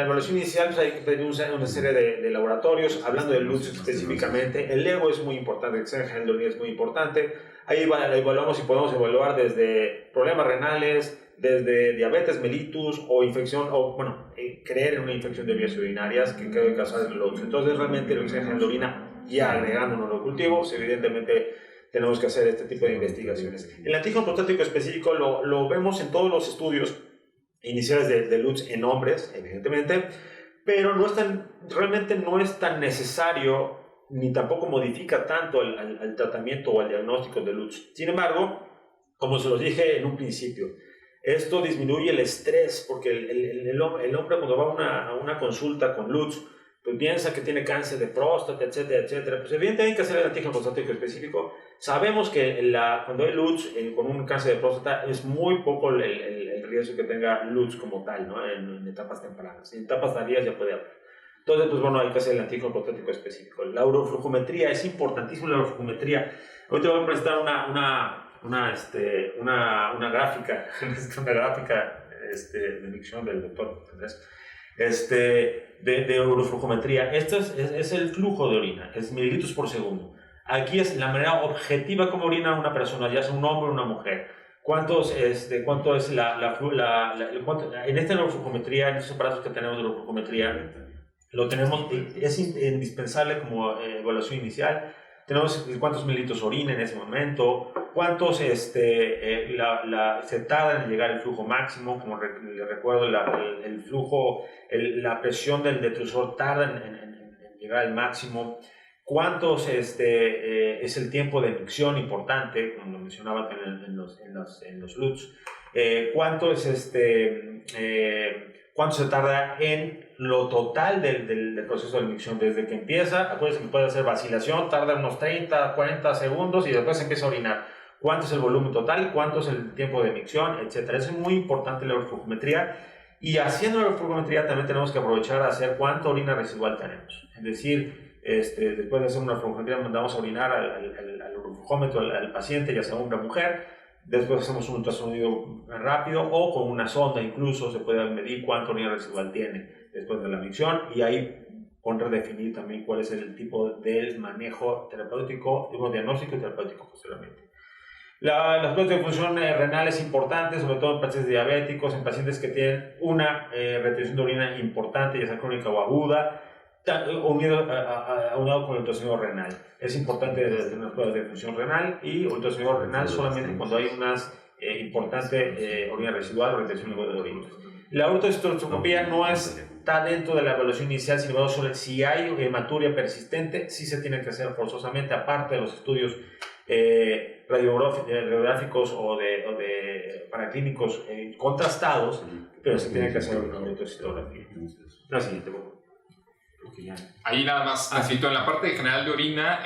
evaluación inicial pues, hay que pedir una serie de laboratorios, hablando del LUTS específicamente. El EGO es muy importante, el examen general de orina es muy importante. Ahí evaluamos y podemos evaluar desde problemas renales, desde diabetes mellitus o infección, o bueno, creer en una infección de vías urinarias que puede causar el LUTS. Entonces realmente el examen general de orina, ya agregando monocultivos, evidentemente tenemos que hacer este tipo de investigaciones. El antígeno prostático específico lo vemos en todos los estudios iniciales de LUTS en hombres, evidentemente, pero realmente no es tan necesario ni tampoco modifica tanto al tratamiento o al diagnóstico de LUTS. Sin embargo, como se los dije en un principio, esto disminuye el estrés porque el hombre cuando va a una consulta con LUTS pues piensa que tiene cáncer de próstata, etcétera, etcétera. Pues evidentemente hay que hacer el antígeno prostático específico. Sabemos que cuando hay LUTS con un cáncer de próstata es muy poco el riesgo que tenga LUTS como tal, ¿no? En etapas tempranas. En etapas tardías ya puede haber. Entonces, pues bueno, hay que hacer el antígeno prostático específico. La uroflujometría es importantísima, la uroflujometría. Hoy te voy a presentar una gráfica, una gráfica de micción del doctor Andrés. De uroflujometría. Esto es el flujo de orina, es mililitros por segundo. Aquí es la manera objetiva como orina una persona, ya sea un hombre o una mujer. ¿Cuánto es cuánto en esta uroflujometría, en estos aparatos que tenemos de uroflujometría, lo tenemos, es indispensable como evaluación inicial. Tenemos cuántos mililitros orina en ese momento, cuántos se tarda en llegar el flujo máximo, como les recuerdo, el flujo, la presión del detrusor tarda en llegar al máximo, cuántos es el tiempo de micción importante, como lo mencionaba en los LUTS, cuánto se tarda en lo total del proceso de micción, desde que empieza, acuérdense que puede hacer vacilación, tarda unos 30, 40 segundos y después empieza a orinar. ¿Cuánto es el volumen total? ¿Cuánto es el tiempo de micción? Etcétera. Eso es muy importante la uroflujometría. Y haciendo la uroflujometría también tenemos que aprovechar a hacer cuánta orina residual tenemos. Es decir, después de hacer una uroflujometría mandamos a orinar al uroflujómetro al paciente, ya sea hombre o mujer. Después hacemos un ultrasonido rápido o con una sonda incluso se puede medir cuánta orina residual tiene después de la micción y ahí redefinir también cuál es el tipo de manejo terapéutico, diagnóstico y terapéutico posteriormente. Las pruebas de función renal es importante, sobre todo en pacientes diabéticos, en pacientes que tienen una retención de orina importante, ya sea crónica o aguda, unado con el ultrasonido renal. Es importante hacer unas pruebas de función renal y ultrasonido renal solamente cuando hay unas importante orina residual o retención de orina. La uretrocistoscopía no está dentro de la evaluación inicial, sin embargo, si hay hematuria persistente, sí se tiene que hacer forzosamente, aparte de los estudios radiográficos o de paraclínicos contrastados, pero se tiene que hacer una uretrocistografía. La siguiente, Ahí nada más, necesito en la parte general de orina,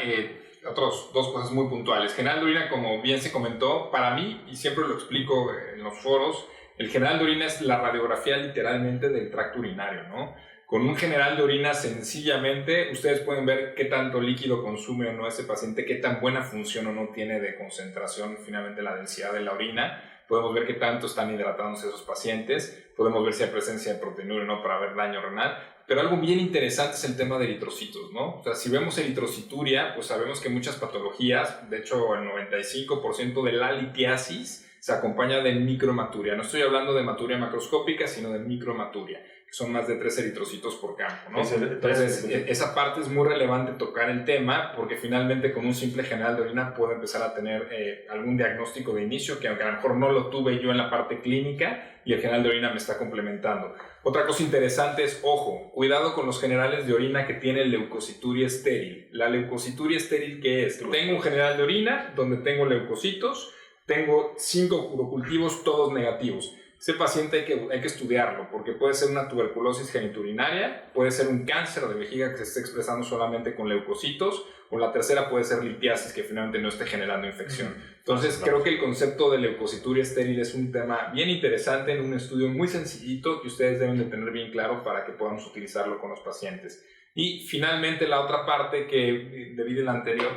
dos cosas muy puntuales. General de orina, como bien se comentó, para mí, y siempre lo explico en los foros, el general de orina es la radiografía literalmente del tracto urinario, ¿no? Con un general de orina, sencillamente, ustedes pueden ver qué tanto líquido consume o no ese paciente, qué tan buena función o no tiene de concentración, finalmente la densidad de la orina. Podemos ver qué tanto están hidratándose esos pacientes, podemos ver si hay presencia de proteinúria o no para ver daño renal. Pero algo bien interesante es el tema de eritrocitos, ¿no? O sea, si vemos eritrocituria, pues sabemos que muchas patologías, de hecho el 95% de la litiasis se acompaña de micromaturia. No estoy hablando de maturia macroscópica, sino de micromaturia, que son más de 3 eritrocitos por campo, ¿no? Entonces, esa parte es muy relevante tocar el tema, porque finalmente con un simple general de orina puedo empezar a tener algún diagnóstico de inicio, que aunque a lo mejor no lo tuve yo en la parte clínica, y el general de orina me está complementando. Otra cosa interesante es, ojo, cuidado con los generales de orina que tienen leucocituria estéril. La leucocituria estéril, ¿qué es? Tengo un general de orina donde tengo leucocitos, tengo 5 urocultivos todos negativos. Ese paciente hay que estudiarlo, porque puede ser una tuberculosis genitourinaria, puede ser un cáncer de vejiga que se esté expresando solamente con leucocitos, o la tercera puede ser litiasis, que finalmente no esté generando infección. Entonces, creo que el concepto de leucocituria estéril es un tema bien interesante en un estudio muy sencillito que ustedes deben de tener bien claro para que podamos utilizarlo con los pacientes. Y finalmente, la otra parte que debí de la anterior,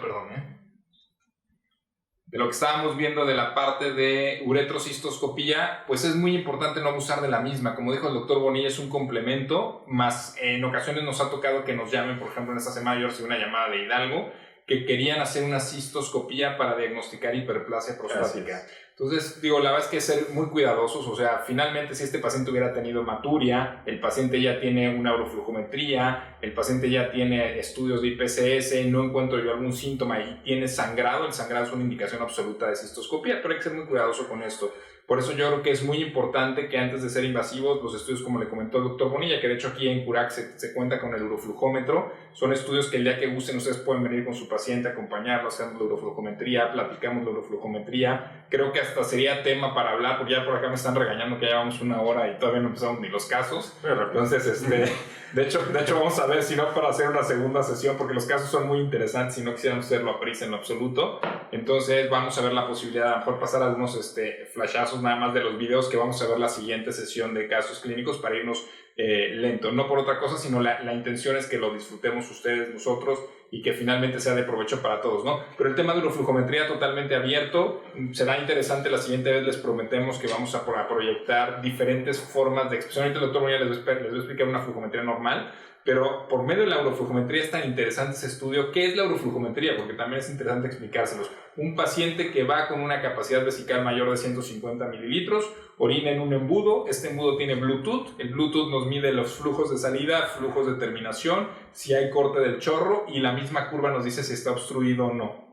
de lo que estábamos viendo de la parte de uretrocistoscopía, pues es muy importante no abusar de la misma. Como dijo el doctor Bonilla, es un complemento, más en ocasiones nos ha tocado que nos llamen, por ejemplo, en esta semana yo recibí una llamada de Hidalgo, que querían hacer una cistoscopía para diagnosticar hiperplasia prostática. Entonces, digo, la verdad es que ser muy cuidadosos, o sea, finalmente si este paciente hubiera tenido hematuria, el paciente ya tiene una uroflujometría, el paciente ya tiene estudios de IPCS, no encuentro yo algún síntoma y tiene sangrado, el sangrado es una indicación absoluta de cistoscopía, pero hay que ser muy cuidadoso con esto. Por eso yo creo que es muy importante que antes de ser invasivos, los estudios, como le comentó el doctor Bonilla, que de hecho aquí en Curac se cuenta con el uroflujómetro, son estudios que el día que gusten ustedes pueden venir con su paciente, acompañarlo, hacemos la uroflujometría, platicamos la uroflujometría. Creo que hasta sería tema para hablar, porque ya por acá me están regañando que ya llevamos 1 hora y todavía no empezamos ni los casos. Entonces, de hecho vamos a ver si no para hacer una segunda sesión, porque los casos son muy interesantes y no quisiéramos hacerlo a prisa en lo absoluto. Entonces vamos a ver la posibilidad de a lo mejor pasar algunos flashazos nada más de los videos que vamos a ver la siguiente sesión de casos clínicos para irnos lento. No por otra cosa, sino la intención es que lo disfrutemos ustedes, nosotros, y que finalmente sea de provecho para todos, ¿no? Pero el tema de uroflujometría totalmente abierto, será interesante. La siguiente vez les prometemos que vamos a proyectar diferentes formas de expresión. Ahorita el doctor Moya les va a explicar una flujometría normal, pero por medio de la uroflujometría es tan interesante ese estudio. ¿Qué es la uroflujometría? Porque también es interesante explicárselos. Un paciente que va con una capacidad vesical mayor de 150 mililitros, orina en un embudo, este embudo tiene Bluetooth, el Bluetooth nos mide los flujos de salida, flujos de terminación, si hay corte del chorro, y la misma curva nos dice si está obstruido o no.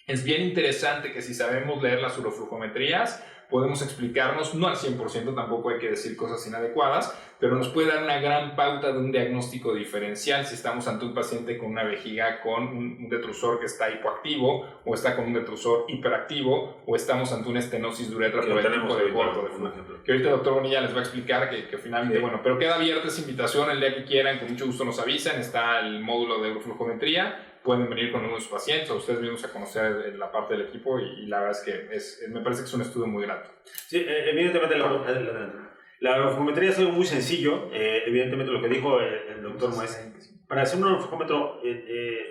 Es bien interesante que si sabemos leer las uroflujometrías, podemos explicarnos, no al 100%, tampoco hay que decir cosas inadecuadas, pero nos puede dar una gran pauta de un diagnóstico diferencial si estamos ante un paciente con una vejiga con un detrusor que está hipoactivo, o está con un detrusor hiperactivo, o estamos ante una estenosis de uretra por el tipo de corto de flujo. Que ahorita el doctor Bonilla les va a explicar que finalmente, bueno, pero queda abierta esa invitación el día que quieran, con mucho gusto nos avisan, está el módulo de uroflujometría. Pueden venir con unos pacientes o ustedes mismos a conocer la parte del equipo y la verdad es que me parece que es un estudio muy grato. Sí, evidentemente la uroflujometría es algo muy sencillo. Evidentemente lo que dijo el doctor es, para hacer un uroflujómetro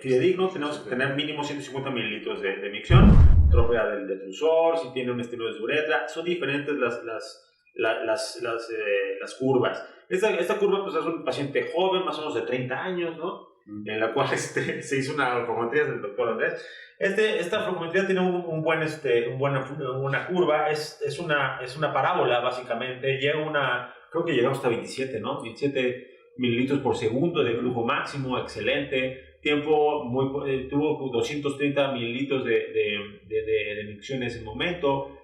fidedigno tenemos que tener mínimo 150 mililitros de micción, tropea del detrusor, si tiene un estenosis de uretra, son diferentes las curvas. Esta curva pues es un paciente joven, más o menos de 30 años, ¿no? En la cual se hizo una uroflujometría del doctor Andrés. Esta uroflujometría tiene una curva, es una parábola básicamente, creo que llegamos hasta 27, ¿no? 27 mililitros por segundo de flujo máximo, excelente, tuvo 230 mililitros de micción en ese momento,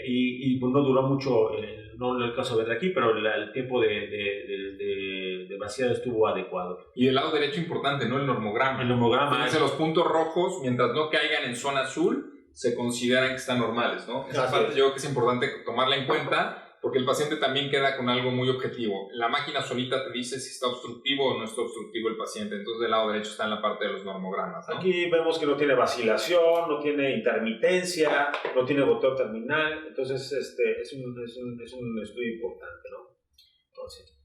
y pues no duró mucho, no en el caso de aquí, pero el tiempo de vaciado estuvo adecuado. Y del lado derecho importante, ¿no? El normograma. El normograma. Fíjense, los puntos rojos, mientras no caigan en zona azul, se consideran que están normales, ¿no? Esa parte yo creo que es importante tomarla en cuenta, porque el paciente también queda con algo muy objetivo. La máquina solita te dice si está obstructivo o no está obstructivo el paciente. Entonces, del lado derecho está en la parte de los normogramas, ¿no? Aquí vemos que no tiene vacilación, no tiene intermitencia, no tiene goteo terminal. Entonces, es un estudio importante, ¿no? Entonces,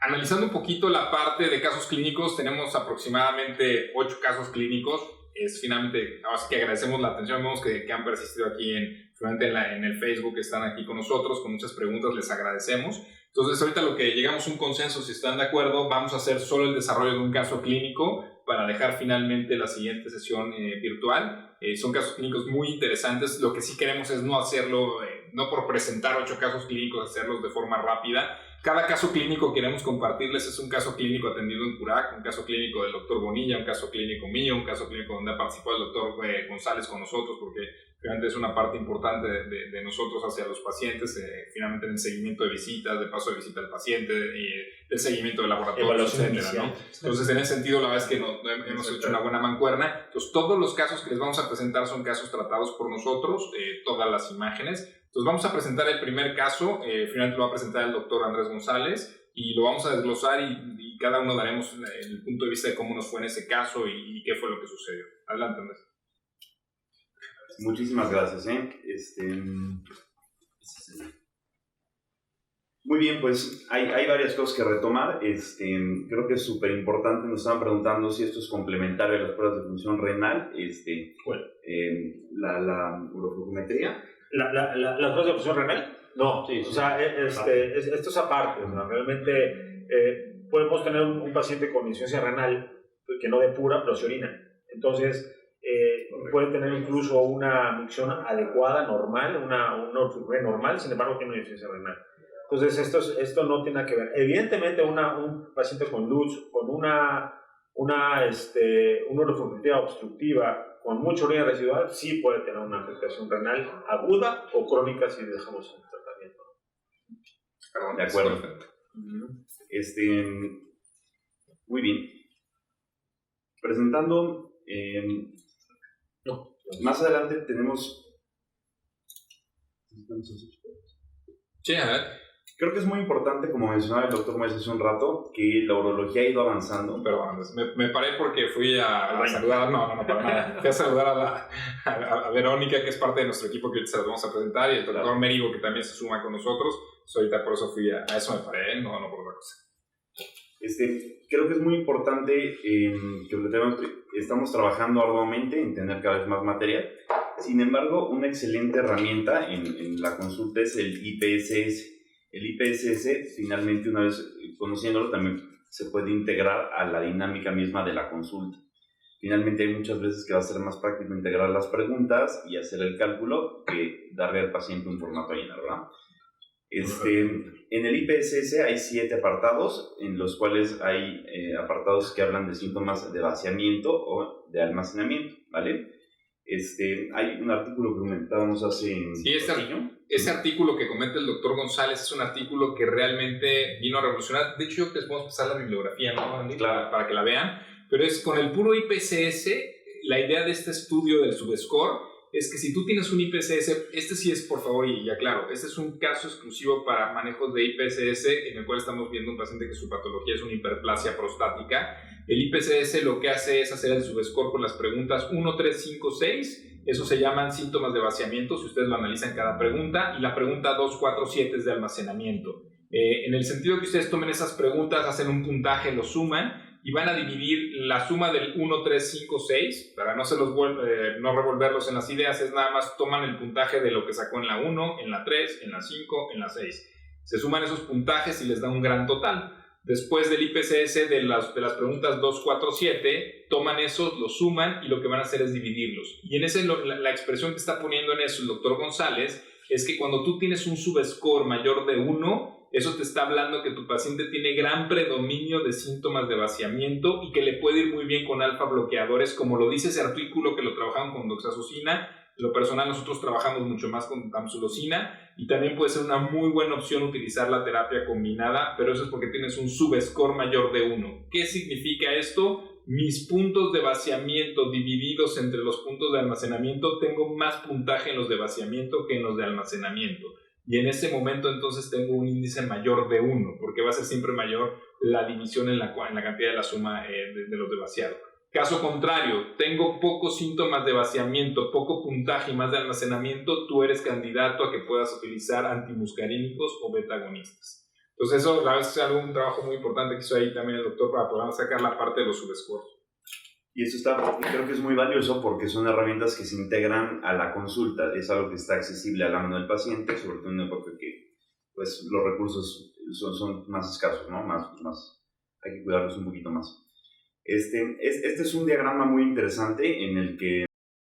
analizando un poquito la parte de casos clínicos, tenemos aproximadamente 8 casos clínicos. Finalmente, así que agradecemos la atención. Vemos que han persistido aquí en el Facebook, que están aquí con nosotros, con muchas preguntas, les agradecemos. Entonces, ahorita lo que llegamos a un consenso, si están de acuerdo, vamos a hacer solo el desarrollo de un caso clínico para dejar finalmente la siguiente sesión virtual. Son casos clínicos muy interesantes. Lo que sí queremos es no hacerlo, no por presentar 8 casos clínicos, hacerlos de forma rápida. Cada caso clínico que queremos compartirles es un caso clínico atendido en Curac, un caso clínico del doctor Bonilla, un caso clínico mío, un caso clínico donde ha participado el doctor González con nosotros, porque realmente es una parte importante de nosotros hacia los pacientes, finalmente en el seguimiento de visitas, de paso de visita al paciente, el seguimiento de laboratorios, etcétera, ¿no? Entonces, en ese sentido, la verdad es que hemos hecho una buena mancuerna. Entonces, todos los casos que les vamos a presentar son casos tratados por nosotros, todas las imágenes. Entonces vamos a presentar el primer caso, finalmente lo va a presentar el doctor Andrés González y lo vamos a desglosar y cada uno daremos el punto de vista de cómo nos fue en ese caso y qué fue lo que sucedió. Adelante, Andrés. Muchísimas gracias. Muy bien, pues hay varias cosas que retomar. Creo que es súper importante. Nos estaban preguntando si esto es complementario a las pruebas de función renal, la uroflojometría. ¿Las pruebas de función renal? No, sí, o sea, esto es aparte. O sea, realmente podemos tener un paciente con insuficiencia renal que no depura, pero se orina. Entonces, puede tener incluso una micción adecuada, normal, una uroflojometría normal, sin embargo, tiene una insuficiencia renal. Entonces, esto no tiene nada que ver. Evidentemente, un paciente con LUTS, con una uroflojometría obstructiva, con mucha orina residual, sí puede tener una afectación renal aguda o crónica si dejamos el tratamiento. De acuerdo. Muy bien. Presentando, más adelante tenemos... Sí, a ver. Creo que es muy importante, como mencionaba el doctor Moisés hace un rato, que la urología ha ido avanzando. Perdón, me paré porque fui a saludar, no, para nada. Fui a saludar a Verónica, que es parte de nuestro equipo, que se las vamos a presentar, y el doctor Mérigo, que también se suma con nosotros. Ahorita por eso fui a eso me paré, no por otra cosa. Creo que es muy importante que estamos trabajando arduamente en tener cada vez más material. Sin embargo, una excelente herramienta en la consulta es el IPSS. El IPSS, finalmente, una vez conociéndolo, también se puede integrar a la dinámica misma de la consulta. Finalmente, hay muchas veces que va a ser más práctico integrar las preguntas y hacer el cálculo que darle al paciente un formato a llenar, ¿verdad? En el IPSS hay 7 apartados, en los cuales hay apartados que hablan de síntomas de vaciamiento o de almacenamiento, ¿vale? Hay un artículo que comentábamos hace... Sí, ese artículo que comenta el doctor González es un artículo que realmente vino a revolucionar. De hecho, yo les podemos pasar la bibliografía, ¿no, Andy? Claro. Para que la vean. Pero es con el puro IPSS, la idea de este estudio del subscore es que si tú tienes un IPSS, sí es, por favor, y ya claro, este es un caso exclusivo para manejos de IPSS, en el cual estamos viendo un paciente que su patología es una hiperplasia prostática. El IPSS lo que hace es hacer el subscore con las preguntas 1, 3, 5, 6. Eso se llaman síntomas de vaciamiento, si ustedes lo analizan cada pregunta. Y la pregunta 2, 4, 7 es de almacenamiento. En el sentido que ustedes tomen esas preguntas, hacen un puntaje, lo suman y van a dividir la suma del 1, 3, 5, 6. Para no revolverlos en las ideas, es nada más toman el puntaje de lo que sacó en la 1, en la 3, en la 5, en la 6. Se suman esos puntajes y les da un gran total. Después del IPSS de las preguntas 2, 4, 7, toman esos, los suman y lo que van a hacer es dividirlos. Y en ese, la expresión que está poniendo en eso el doctor González es que cuando tú tienes un subscore mayor de 1, eso te está hablando que tu paciente tiene gran predominio de síntomas de vaciamiento y que le puede ir muy bien con alfa bloqueadores, como lo dice ese artículo que lo trabajaron con doxazosina En lo personal, nosotros trabajamos mucho más con tamsulosina y también puede ser una muy buena opción utilizar la terapia combinada, pero eso es porque tienes un subscore mayor de 1. ¿Qué significa esto? Mis puntos de vaciamiento divididos entre los puntos de almacenamiento, tengo más puntaje en los de vaciamiento que en los de almacenamiento. Y en ese momento entonces tengo un índice mayor de 1, porque va a ser siempre mayor la división en la cantidad de la suma de los de vaciado. Caso contrario, tengo pocos síntomas de vaciamiento, poco puntaje y más de almacenamiento, tú eres candidato a que puedas utilizar antimuscarínicos o beta-agonistas. Entonces eso la verdad es un trabajo muy importante que hizo ahí también el doctor para poder sacar la parte de los subscores. Y eso creo que es muy valioso porque son herramientas que se integran a la consulta, es algo que está accesible a la mano del paciente, sobre todo en una época que pues, los recursos son más escasos, ¿no? Hay que cuidarlos un poquito más. Este es un diagrama muy interesante en el que